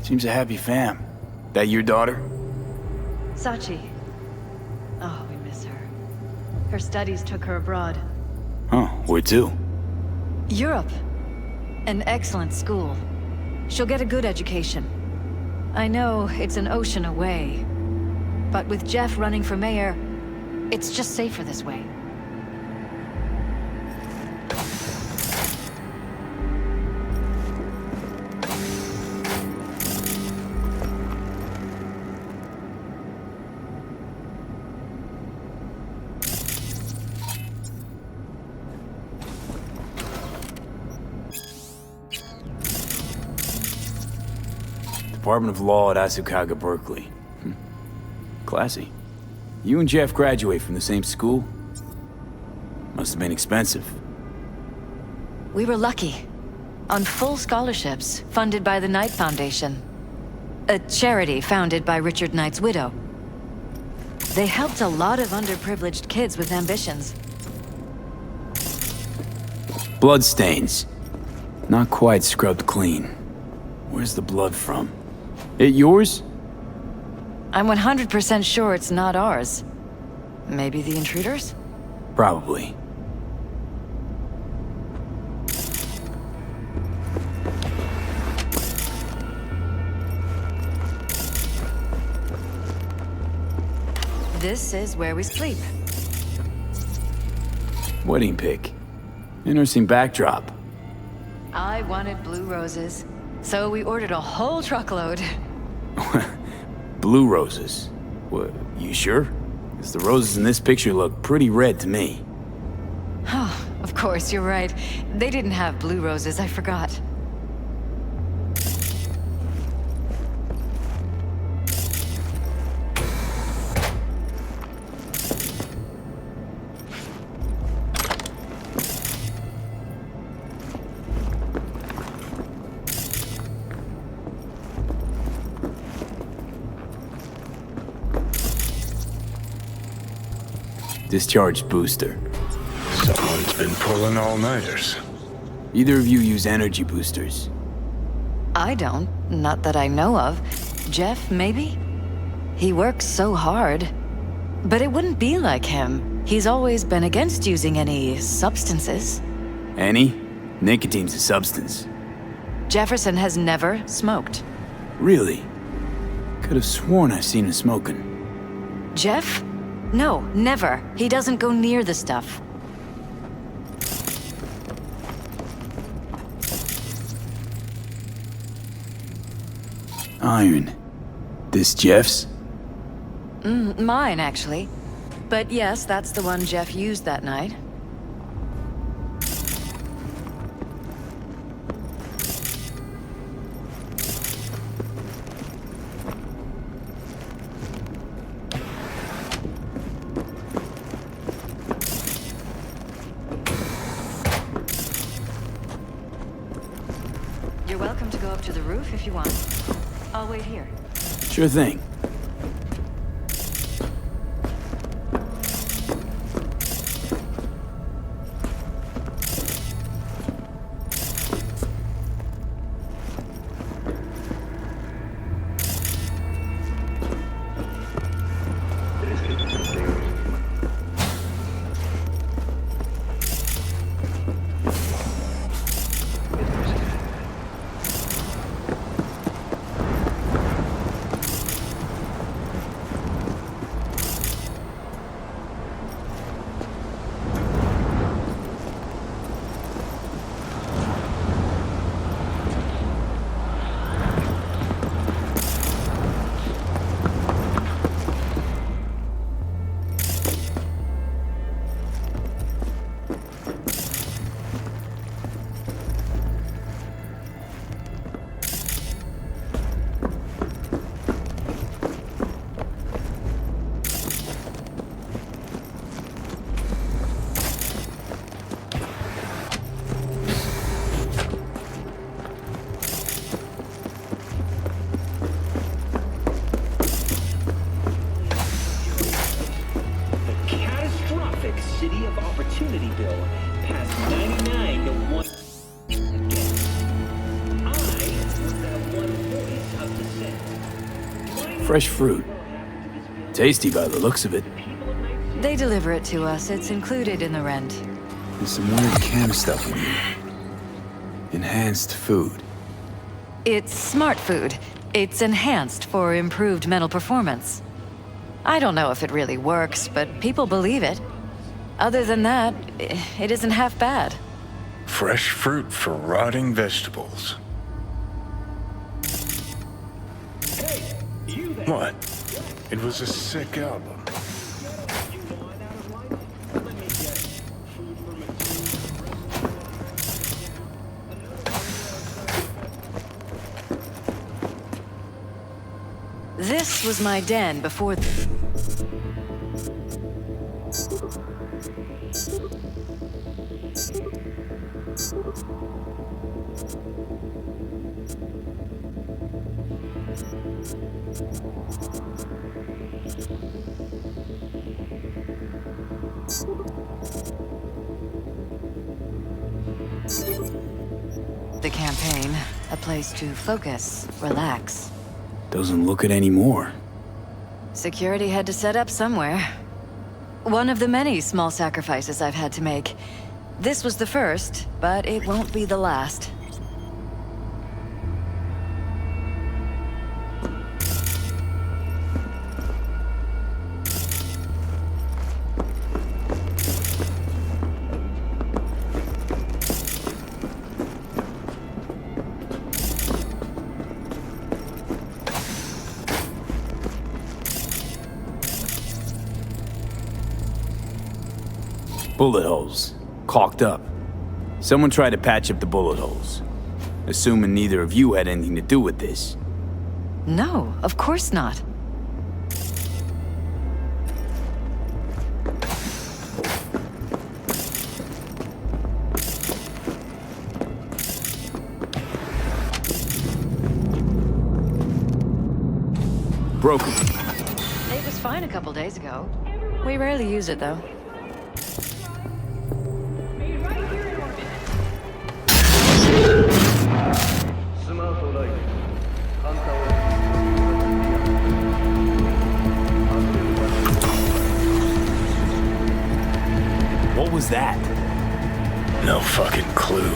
B: Seems a happy fam. That your daughter?
D: Sachi. Oh, we miss her. Her studies took her abroad.
B: Huh, where to?
D: Europe. An excellent school. She'll get a good education. I know it's an ocean away, but with Jeff running for mayor, it's just safer this way.
B: Department of Law at ASEGRAP, Berkeley. Classy. You and Jeff graduate from the same school? Must have been expensive.
D: We were lucky. On full scholarships, funded by the Knight Foundation. A charity founded by Richard Knight's widow. They helped a lot of underprivileged kids with ambitions.
B: Bloodstains. Not quite scrubbed clean. Where's the blood from? It yours?
D: I'm 100% sure it's not ours. Maybe the intruders?
B: Probably.
D: This is where we sleep.
B: Wedding pic. Interesting backdrop.
D: I wanted blue roses, so we ordered a whole truckload.
B: Blue roses. What, you sure? Because the roses in this picture look pretty red to me.
D: Oh, of course, you're right. They didn't have blue roses, I forgot.
B: Discharged booster.
E: Someone's been pulling all-nighters.
B: Either of you use energy boosters?
D: I don't. Not that I know of. Jeff, maybe? He works so hard. But it wouldn't be like him. He's always been against using any substances.
B: Any? Nicotine's a substance.
D: Jefferson has never smoked.
B: Really? Could have sworn I've seen him smoking.
D: Jeff? No, never. He doesn't go near the stuff.
B: Iron. This Jeff's?
D: Mine, actually. But yes, that's the one Jeff used that night. You're welcome to go up to the roof if you want. I'll wait here.
B: Sure thing.
M: City of Opportunity bill passed 99 to 1 against. I was that one voice of dissent.
B: Fresh fruit. Tasty by the looks of it.
D: They deliver it to us. It's included in the rent.
B: There's some weird chem stuff in here. Enhanced food.
D: It's smart food. It's enhanced for improved mental performance. I don't know if it really works, but people believe it. Other than that, it isn't half bad.
E: Fresh fruit for rotting vegetables. What? It was a sick album.
D: This was my den before... the campaign, a place to focus, relax.
B: Doesn't look it anymore.
D: Security had to set up somewhere. One of the many small sacrifices I've had to make. This was the first, but it won't be the last.
B: Bullet holes. Caulked up. Someone tried to patch up the bullet holes. Assuming neither of you had anything to do with this.
D: No, of course not.
B: Broken.
D: It was fine a couple days ago. We rarely use it, though.
B: that?
E: No fucking clue.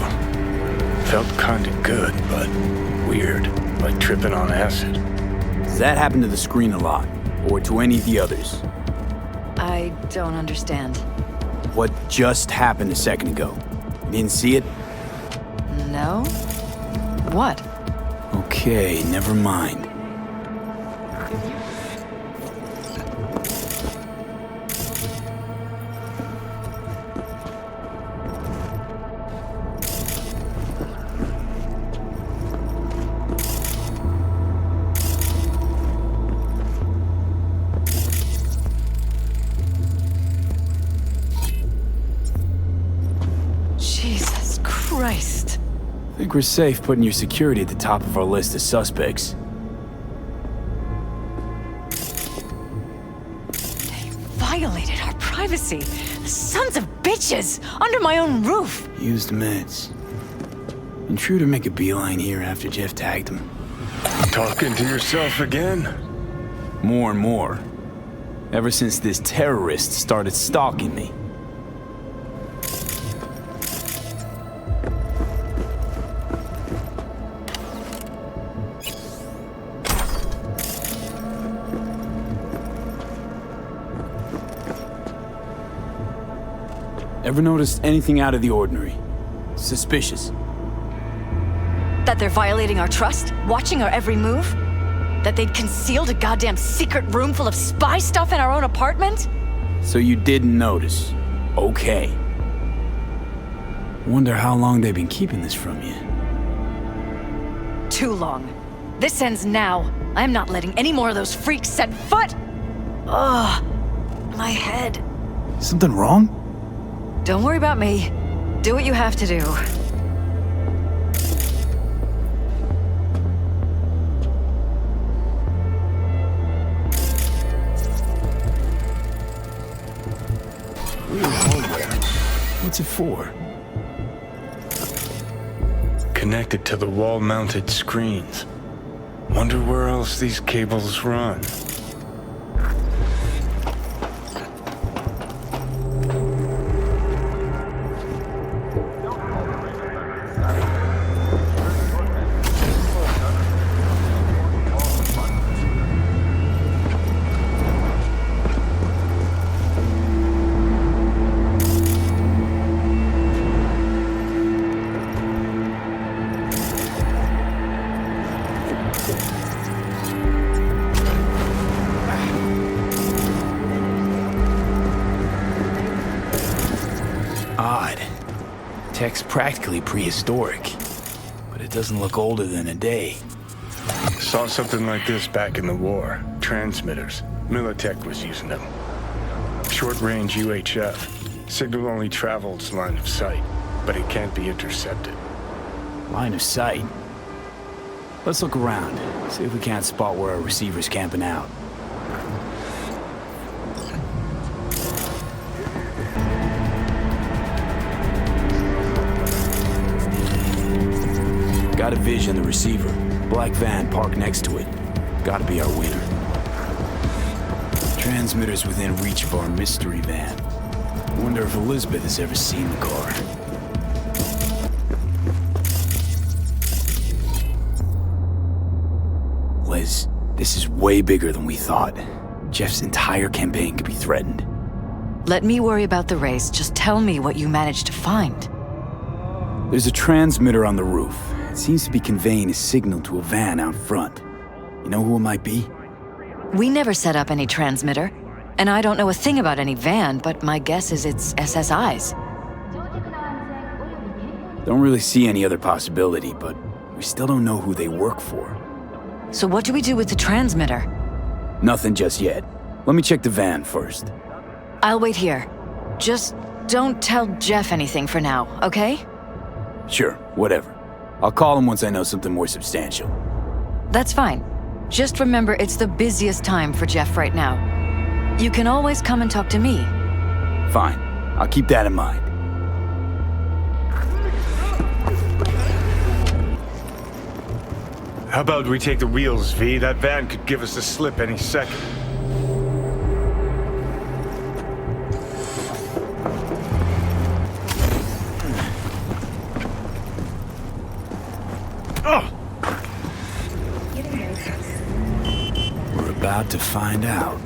E: Felt kinda good, but weird, like tripping on acid.
B: Does that happen to the screen a lot? Or to any of the others?
D: I don't understand.
B: What just happened a second ago? You didn't see it?
D: No? What?
B: Okay, never mind.
D: Jesus Christ.
B: I think we're safe putting your security at the top of our list of suspects.
D: They violated our privacy. Sons of bitches! Under my own roof!
B: Used meds. Intruder make a beeline here after Jeff tagged him.
E: Talking to yourself again?
B: More and more. Ever since this terrorist started stalking me. Ever noticed anything out of the ordinary? Suspicious?
D: That they're violating our trust? Watching our every move? That they'd concealed a goddamn secret room full of spy stuff in our own apartment?
B: So you didn't notice. Okay. Wonder how long they've been keeping this from you.
D: Too long. This ends now. I'm not letting any more of those freaks set foot! Ugh. My head.
B: Something wrong?
D: Don't worry about me. Do what you have to do.
B: Weird hardware. What's it for?
E: Connected to the wall-mounted screens. Wonder where else these cables run.
B: Odd. Tech's practically prehistoric, but it doesn't look older than a day.
E: Saw something like this back in the war. Transmitters. Militech was using them. Short-range UHF. Signal only travels line of sight, but it can't be intercepted.
B: Line of sight? Let's look around, see if we can't spot where our receiver's camping out. Got a vision, the receiver. Black van parked next to it. Gotta be our winner. Transmitters within reach of our mystery van. Wonder if Elizabeth has ever seen the car. Liz, this is way bigger than we thought. Jeff's entire campaign could be threatened.
D: Let me worry about the race. Just tell me what you managed to find.
B: There's a transmitter on the roof. It seems to be conveying a signal to a van out front. You know who it might be?
D: We never set up any transmitter. And I don't know a thing about any van, but my guess is it's SSI's.
B: Don't really see any other possibility, but we still don't know who they work for.
D: So what do we do with the transmitter?
B: Nothing just yet. Let me check the van first.
D: I'll wait here. Just don't tell Jeff anything for now, okay?
B: Sure, whatever. I'll call him once I know something more substantial.
D: That's fine. Just remember it's the busiest time for Jeff right now. You can always come and talk to me.
B: Fine. I'll keep that in mind.
E: How about we take the wheels, V? That van could give us the slip any second.
B: We're about to find out.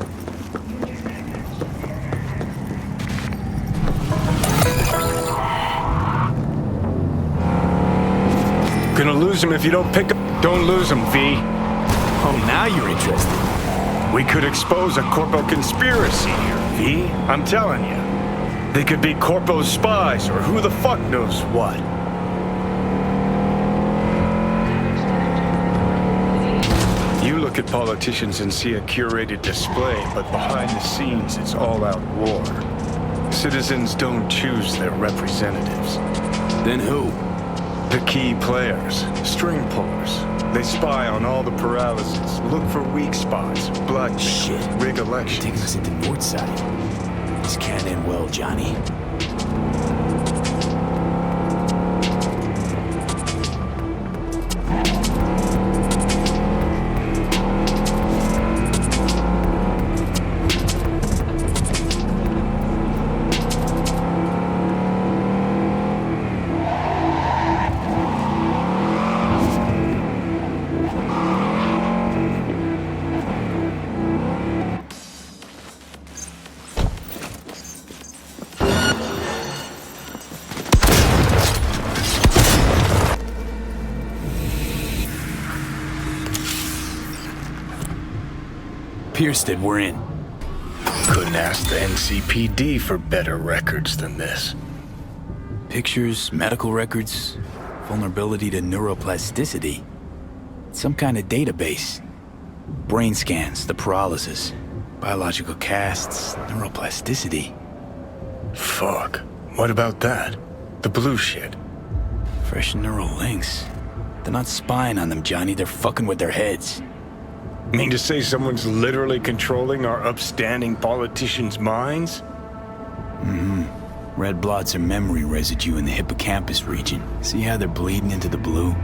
E: Gonna lose him if you don't pick up. Don't lose him, V.
B: Oh, now you're interested.
E: We could expose a Corpo conspiracy here, V. I'm telling you. They could be Corpo's spies, or who the fuck knows what. You look at politicians and see a curated display, but behind the scenes it's all-out war. Citizens don't choose their representatives.
B: Then who?
E: The key players, string pullers. They spy on all the Peralezes, look for weak spots, blackmail, rig elections.
B: Taking us into Northside. This can't end well, Johnny. Piersted, we're in.
E: Couldn't ask the NCPD for better records than this.
B: Pictures, medical records, vulnerability to neuroplasticity. Some kind of database. Brain scans, the Peralezes, biological casts, neuroplasticity.
E: Fuck. What about that? The blue shit.
B: Fresh neural links. They're not spying on them, Johnny. They're fucking with their heads.
E: Mean to say someone's literally controlling our upstanding politicians' minds?
B: Mm-hmm. Red blots are memory residue in the hippocampus region. See how they're bleeding into the blue?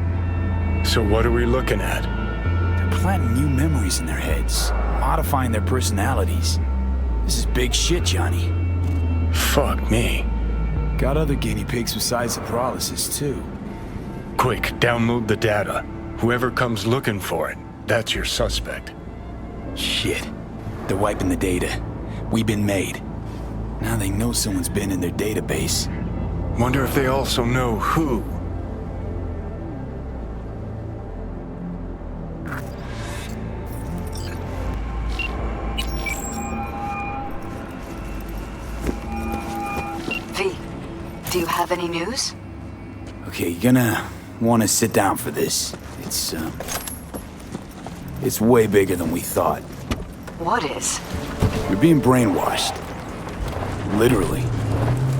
E: So what are we looking at?
B: They're planting new memories in their heads, modifying their personalities. This is big shit, Johnny.
E: Fuck me.
B: Got other guinea pigs besides the Peralezes, too.
E: Quick, download the data. Whoever comes looking for it, that's your suspect.
B: Shit. They're wiping the data. We've been made. Now they know someone's been in their database.
E: Wonder if they also know who.
D: V, do you have any news?
B: Okay, you're gonna want to sit down for this. It's way bigger than we thought.
D: What is?
B: You're being brainwashed. Literally.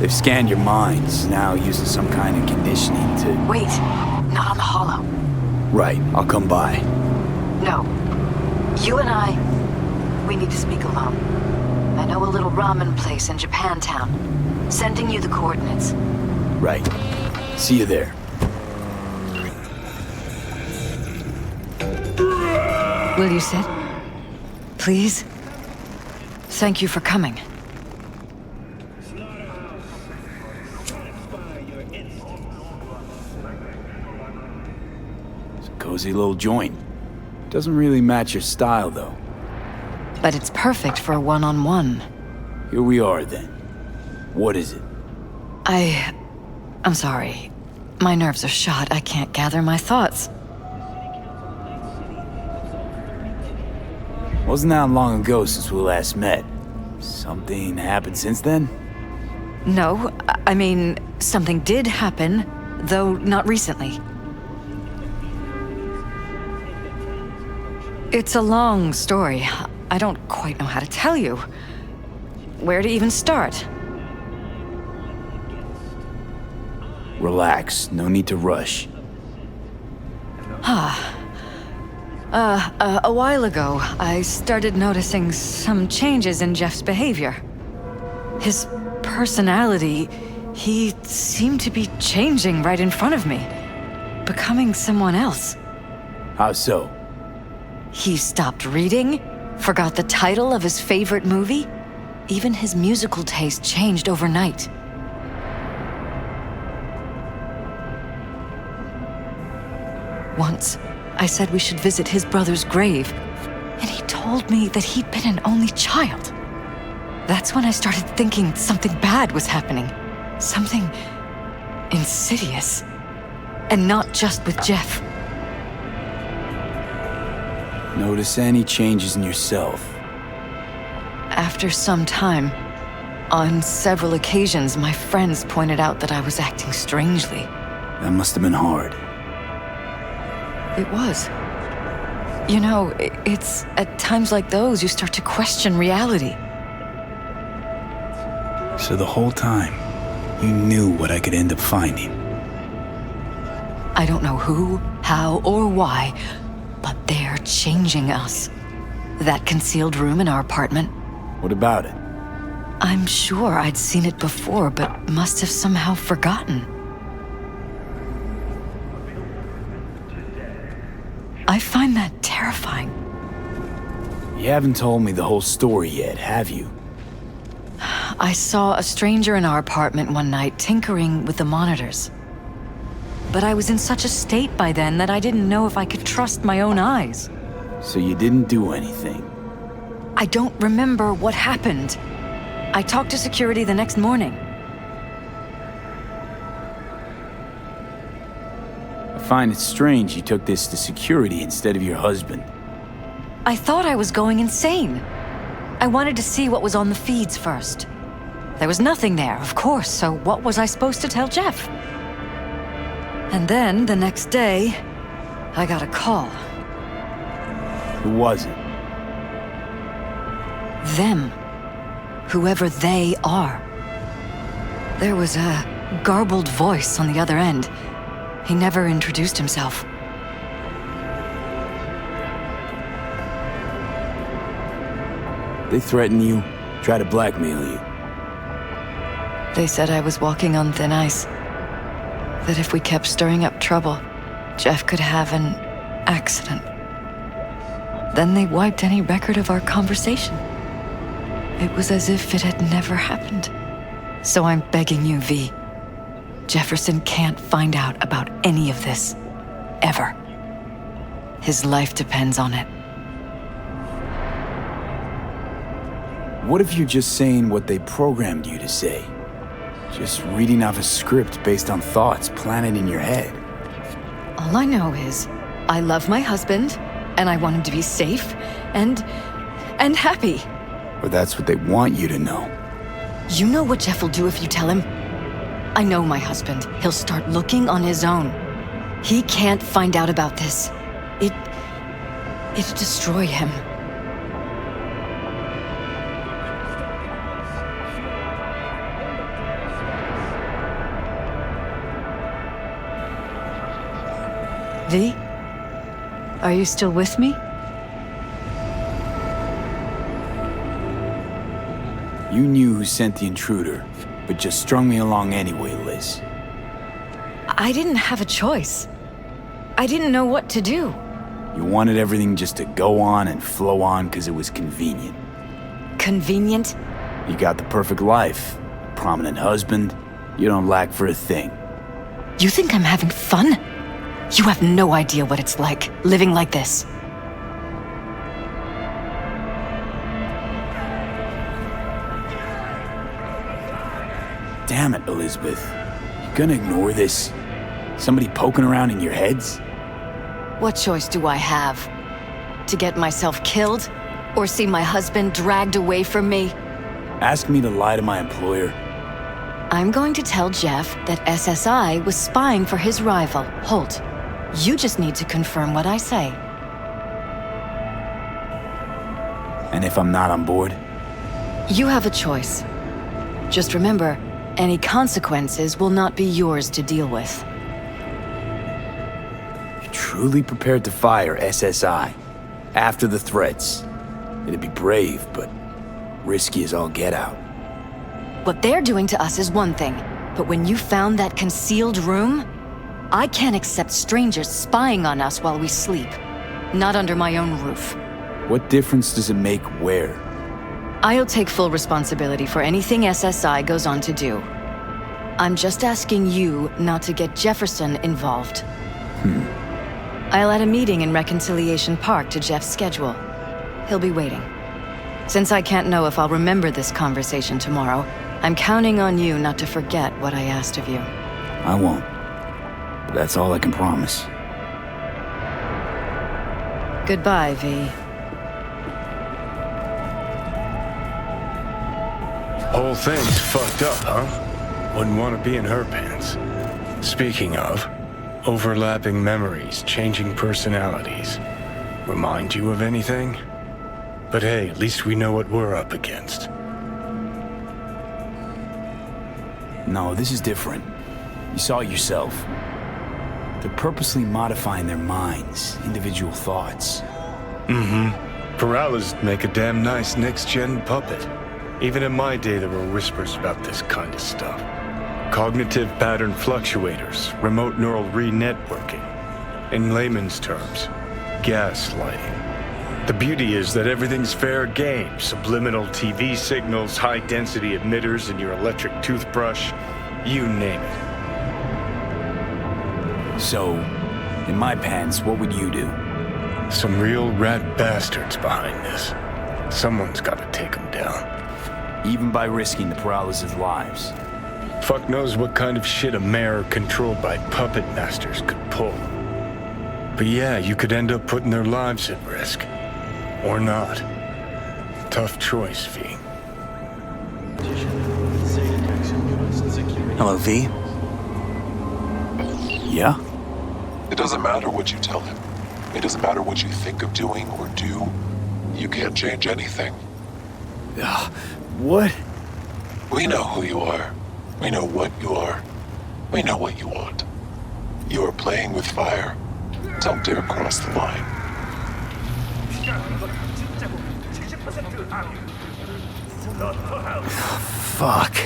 B: They've scanned your minds, now using some kind of conditioning to...
D: Wait, not on the hollow.
B: Right, I'll come by.
D: No. You and I, we need to speak alone. I know a little ramen place in Japantown. Sending you the coordinates.
B: Right. See you there.
D: Will you sit? Please? Thank you for coming.
B: It's a cozy little joint. Doesn't really match your style, though.
D: But it's perfect for a one-on-one.
B: Here we are, then. What is it?
D: I'm sorry. My nerves are shot. I can't gather my thoughts.
B: Wasn't that long ago since we last met? Something happened since then?
D: No, I mean, something did happen, though not recently. It's a long story. I don't quite know how to tell you. Where to even start?
B: Relax, no need to rush.
D: A while ago, I started noticing some changes in Jeff's behavior. His personality, he seemed to be changing right in front of me. Becoming someone else.
B: How so?
D: He stopped reading, forgot the title of his favorite movie. Even his musical taste changed overnight. Once, I said we should visit his brother's grave, and he told me that he'd been an only child. That's when I started thinking something bad was happening. Something insidious. And not just with Jeff.
B: Notice any changes in yourself?
D: After some time, on several occasions, my friends pointed out that I was acting strangely.
B: That must have been hard.
D: It was. You know, it's at times like those you start to question reality.
B: So the whole time, you knew what I could end up finding.
D: I don't know who, how, or why, but they're changing us. That concealed room in our apartment.
B: What about it?
D: I'm sure I'd seen it before, but must have somehow forgotten. I find that terrifying.
B: You haven't told me the whole story yet, have you?
D: I saw a stranger in our apartment one night tinkering with the monitors. But I was in such a state by then that I didn't know if I could trust my own eyes.
B: So you didn't do anything?
D: I don't remember what happened. I talked to security the next morning.
B: I find it strange you took this to security instead of your husband.
D: I thought I was going insane. I wanted to see what was on the feeds first. There was nothing there, of course, so what was I supposed to tell Jeff? And then, the next day, I got a call.
B: Who was it?
D: Them. Whoever they are. There was a garbled voice on the other end. He never introduced himself.
B: They threaten you, try to blackmail you.
D: They said I was walking on thin ice. That if we kept stirring up trouble, Jeff could have an accident. Then they wiped any record of our conversation. It was as if it had never happened. So I'm begging you, V. Jefferson can't find out about any of this. Ever. His life depends on it.
B: What if you're just saying what they programmed you to say? Just reading off a script based on thoughts planted in your head.
D: All I know is, I love my husband, and I want him to be safe, and happy.
B: Or that's what they want you to know.
D: You know what Jeff will do if you tell him? I know my husband. He'll start looking on his own. He can't find out about this. It'd destroy him. V? Are you still with me?
B: You knew who sent the intruder, but just strung me along anyway, Liz.
D: I didn't have a choice. I didn't know what to do.
B: You wanted everything just to go on and flow on because it was convenient.
D: Convenient?
B: You got the perfect life, prominent husband, you don't lack for a thing.
D: You think I'm having fun? You have no idea what it's like, living like this.
B: Damn it, Elizabeth. You gonna ignore this? Somebody poking around in your heads?
D: What choice do I have? To get myself killed? Or see my husband dragged away from me?
B: Ask me to lie to my employer?
D: I'm going to tell Jeff that SSI was spying for his rival, Holt. You just need to confirm what I say.
B: And if I'm not on board?
D: You have a choice. Just remember, any consequences will not be yours to deal with.
B: You're truly prepared to fire SSI after the threats. It'd be brave, but risky as all get out.
D: What they're doing to us is one thing, but when you found that concealed room, I can't accept strangers spying on us while we sleep. Not under my own roof.
B: What difference does it make where?
D: I'll take full responsibility for anything SSI goes on to do. I'm just asking you not to get Jefferson involved. I'll add a meeting in Reconciliation Park to Jeff's schedule. He'll be waiting. Since I can't know if I'll remember this conversation tomorrow, I'm counting on you not to forget what I asked of you.
B: I won't. But that's all I can promise.
D: Goodbye, V.
E: Whole thing's fucked up, huh? Wouldn't want to be in her pants. Speaking of, overlapping memories, changing personalities. Remind you of anything? But hey, at least we know what we're up against.
B: No, this is different. You saw it yourself. They're purposely modifying their minds, individual thoughts.
E: Mm-hmm. Peralez make a damn nice next-gen puppet. Even in my day, there were whispers about this kind of stuff. Cognitive pattern fluctuators, remote neural re-networking. In layman's terms, gaslighting. The beauty is that everything's fair game. Subliminal TV signals, high-density emitters in your electric toothbrush, you name it.
B: So, in my pants, what would you do?
E: Some real rat bastards behind this. Someone's gotta take them down.
B: Even by risking the Peralez's lives.
E: Fuck knows what kind of shit a mayor controlled by puppet masters could pull. But yeah, you could end up putting their lives at risk. Or not. Tough choice, V.
C: Hello, V.
B: Yeah?
A: It doesn't matter what you tell him. It doesn't matter what you think of doing or do. You can't change anything.
B: What?
A: We know who you are. We know what you are. We know what you want. You are playing with fire. Don't dare cross the line.
B: Fuck.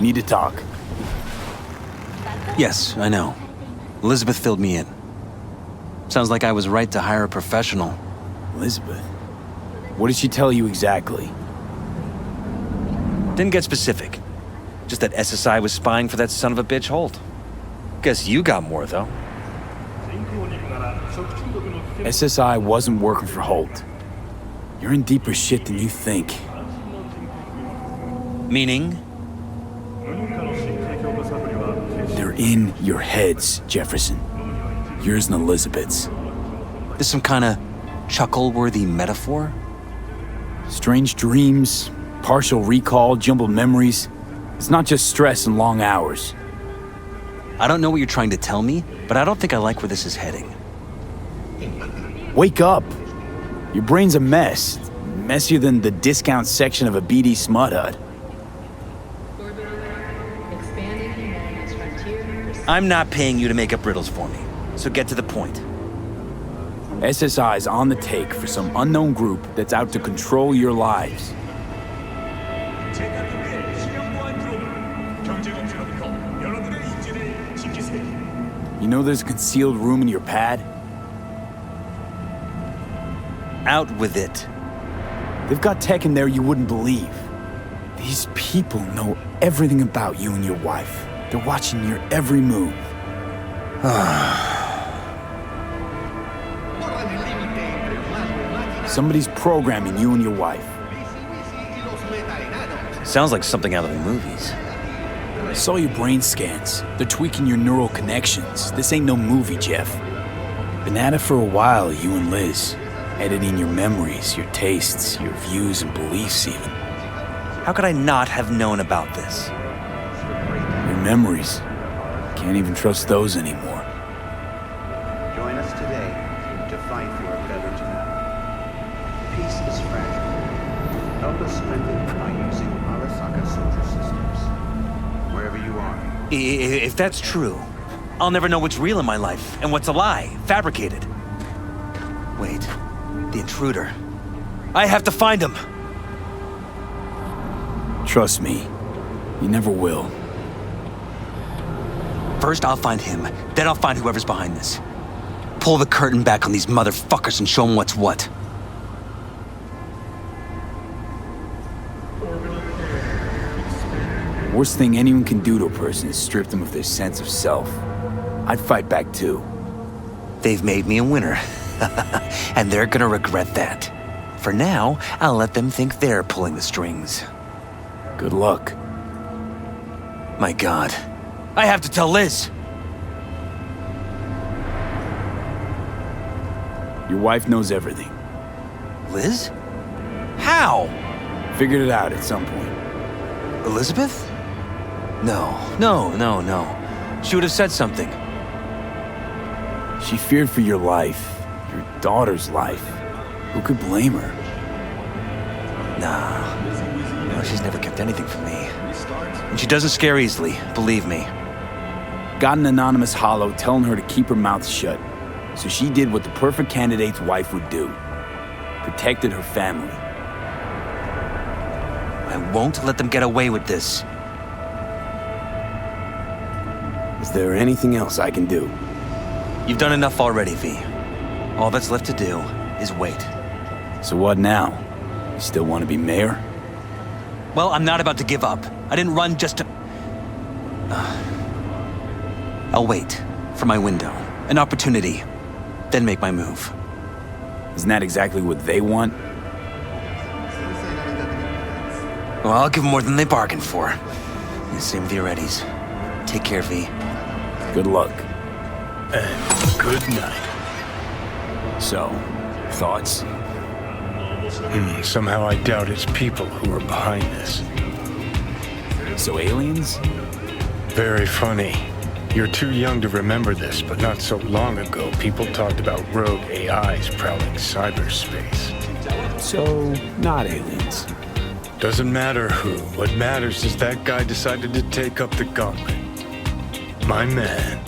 B: Need to talk.
C: Yes, I know. Elizabeth filled me in. Sounds like I was right to hire a professional.
B: Elizabeth? What did she tell you exactly?
C: Didn't get specific. Just that SSI was spying for that son of a bitch Holt. Guess you got more, though.
B: SSI wasn't working for Holt. You're in deeper shit than you think.
C: Meaning?
B: They're in your heads, Jefferson. Yours and Elizabeth's.
C: This some kind of chuckle-worthy metaphor?
B: Strange dreams, partial recall, jumbled memories. It's not just stress and long hours.
C: I don't know what you're trying to tell me, but I don't think I like where this is heading.
B: Wake up! Your brain's a mess. Messier than the discount section of a BD smut hut.
C: I'm not paying you to make up riddles for me, so get to the point.
B: SSI's on the take for some unknown group that's out to control your lives. You know there's a concealed room in your pad?
C: Out with it.
B: They've got tech in there you wouldn't believe. These people know everything about you and your wife. They're watching your every move. Somebody's programming you and your wife.
C: Sounds like something out of the movies.
B: I saw your brain scans. They're tweaking your neural connections. This ain't no movie, Jeff. Been at it for a while, you and Liz. Editing your memories, your tastes, your views and beliefs even.
C: How could I not have known about this?
B: Your memories. Can't even trust those anymore.
V: Join us today to fight for a better tomorrow. Peace is fragile. Help us strengthen it by using Arasaka soldier systems. Wherever you are.
C: If that's true, I'll never know what's real in my life and what's a lie, fabricated. Wait, the intruder. I have to find him!
B: Trust me, you never will.
C: First I'll find him, then I'll find whoever's behind this. Pull the curtain back on these motherfuckers and show them what's what.
B: Worst thing anyone can do to a person is strip them of their sense of self. I'd fight back too.
C: They've made me a winner. And they're gonna regret that. For now, I'll let them think they're pulling the strings.
B: Good luck.
C: My God. I have to tell Liz!
B: Your wife knows everything.
C: Liz? How?
B: Figured it out at some point.
C: Elizabeth? No. She would have said something.
B: She feared for your life, your daughter's life. Who could blame her?
C: Nah. No, she's never kept anything from me. And she doesn't scare easily, believe me.
B: Got an anonymous holo telling her to keep her mouth shut. So she did what the perfect candidate's wife would do. Protected her family.
C: I won't let them get away with this.
B: Is there anything else I can do?
C: You've done enough already, V. All that's left to do is wait.
B: So what now? You still want to be mayor?
C: Well, I'm not about to give up. I didn't run just to... I'll wait for my window, an opportunity, then make my move.
B: Isn't that exactly what they want?
C: Well, I'll give them more than they bargained for. And same with your Eddies. Take care, V.
B: Good luck.
E: And good night.
B: So, thoughts?
E: Somehow I doubt it's people who are behind this.
B: So aliens?
E: Very funny. You're too young to remember this, but not so long ago, people talked about rogue AIs prowling cyberspace.
B: So, not aliens.
E: Doesn't matter who. What matters is that guy decided to take up the gauntlet. My man.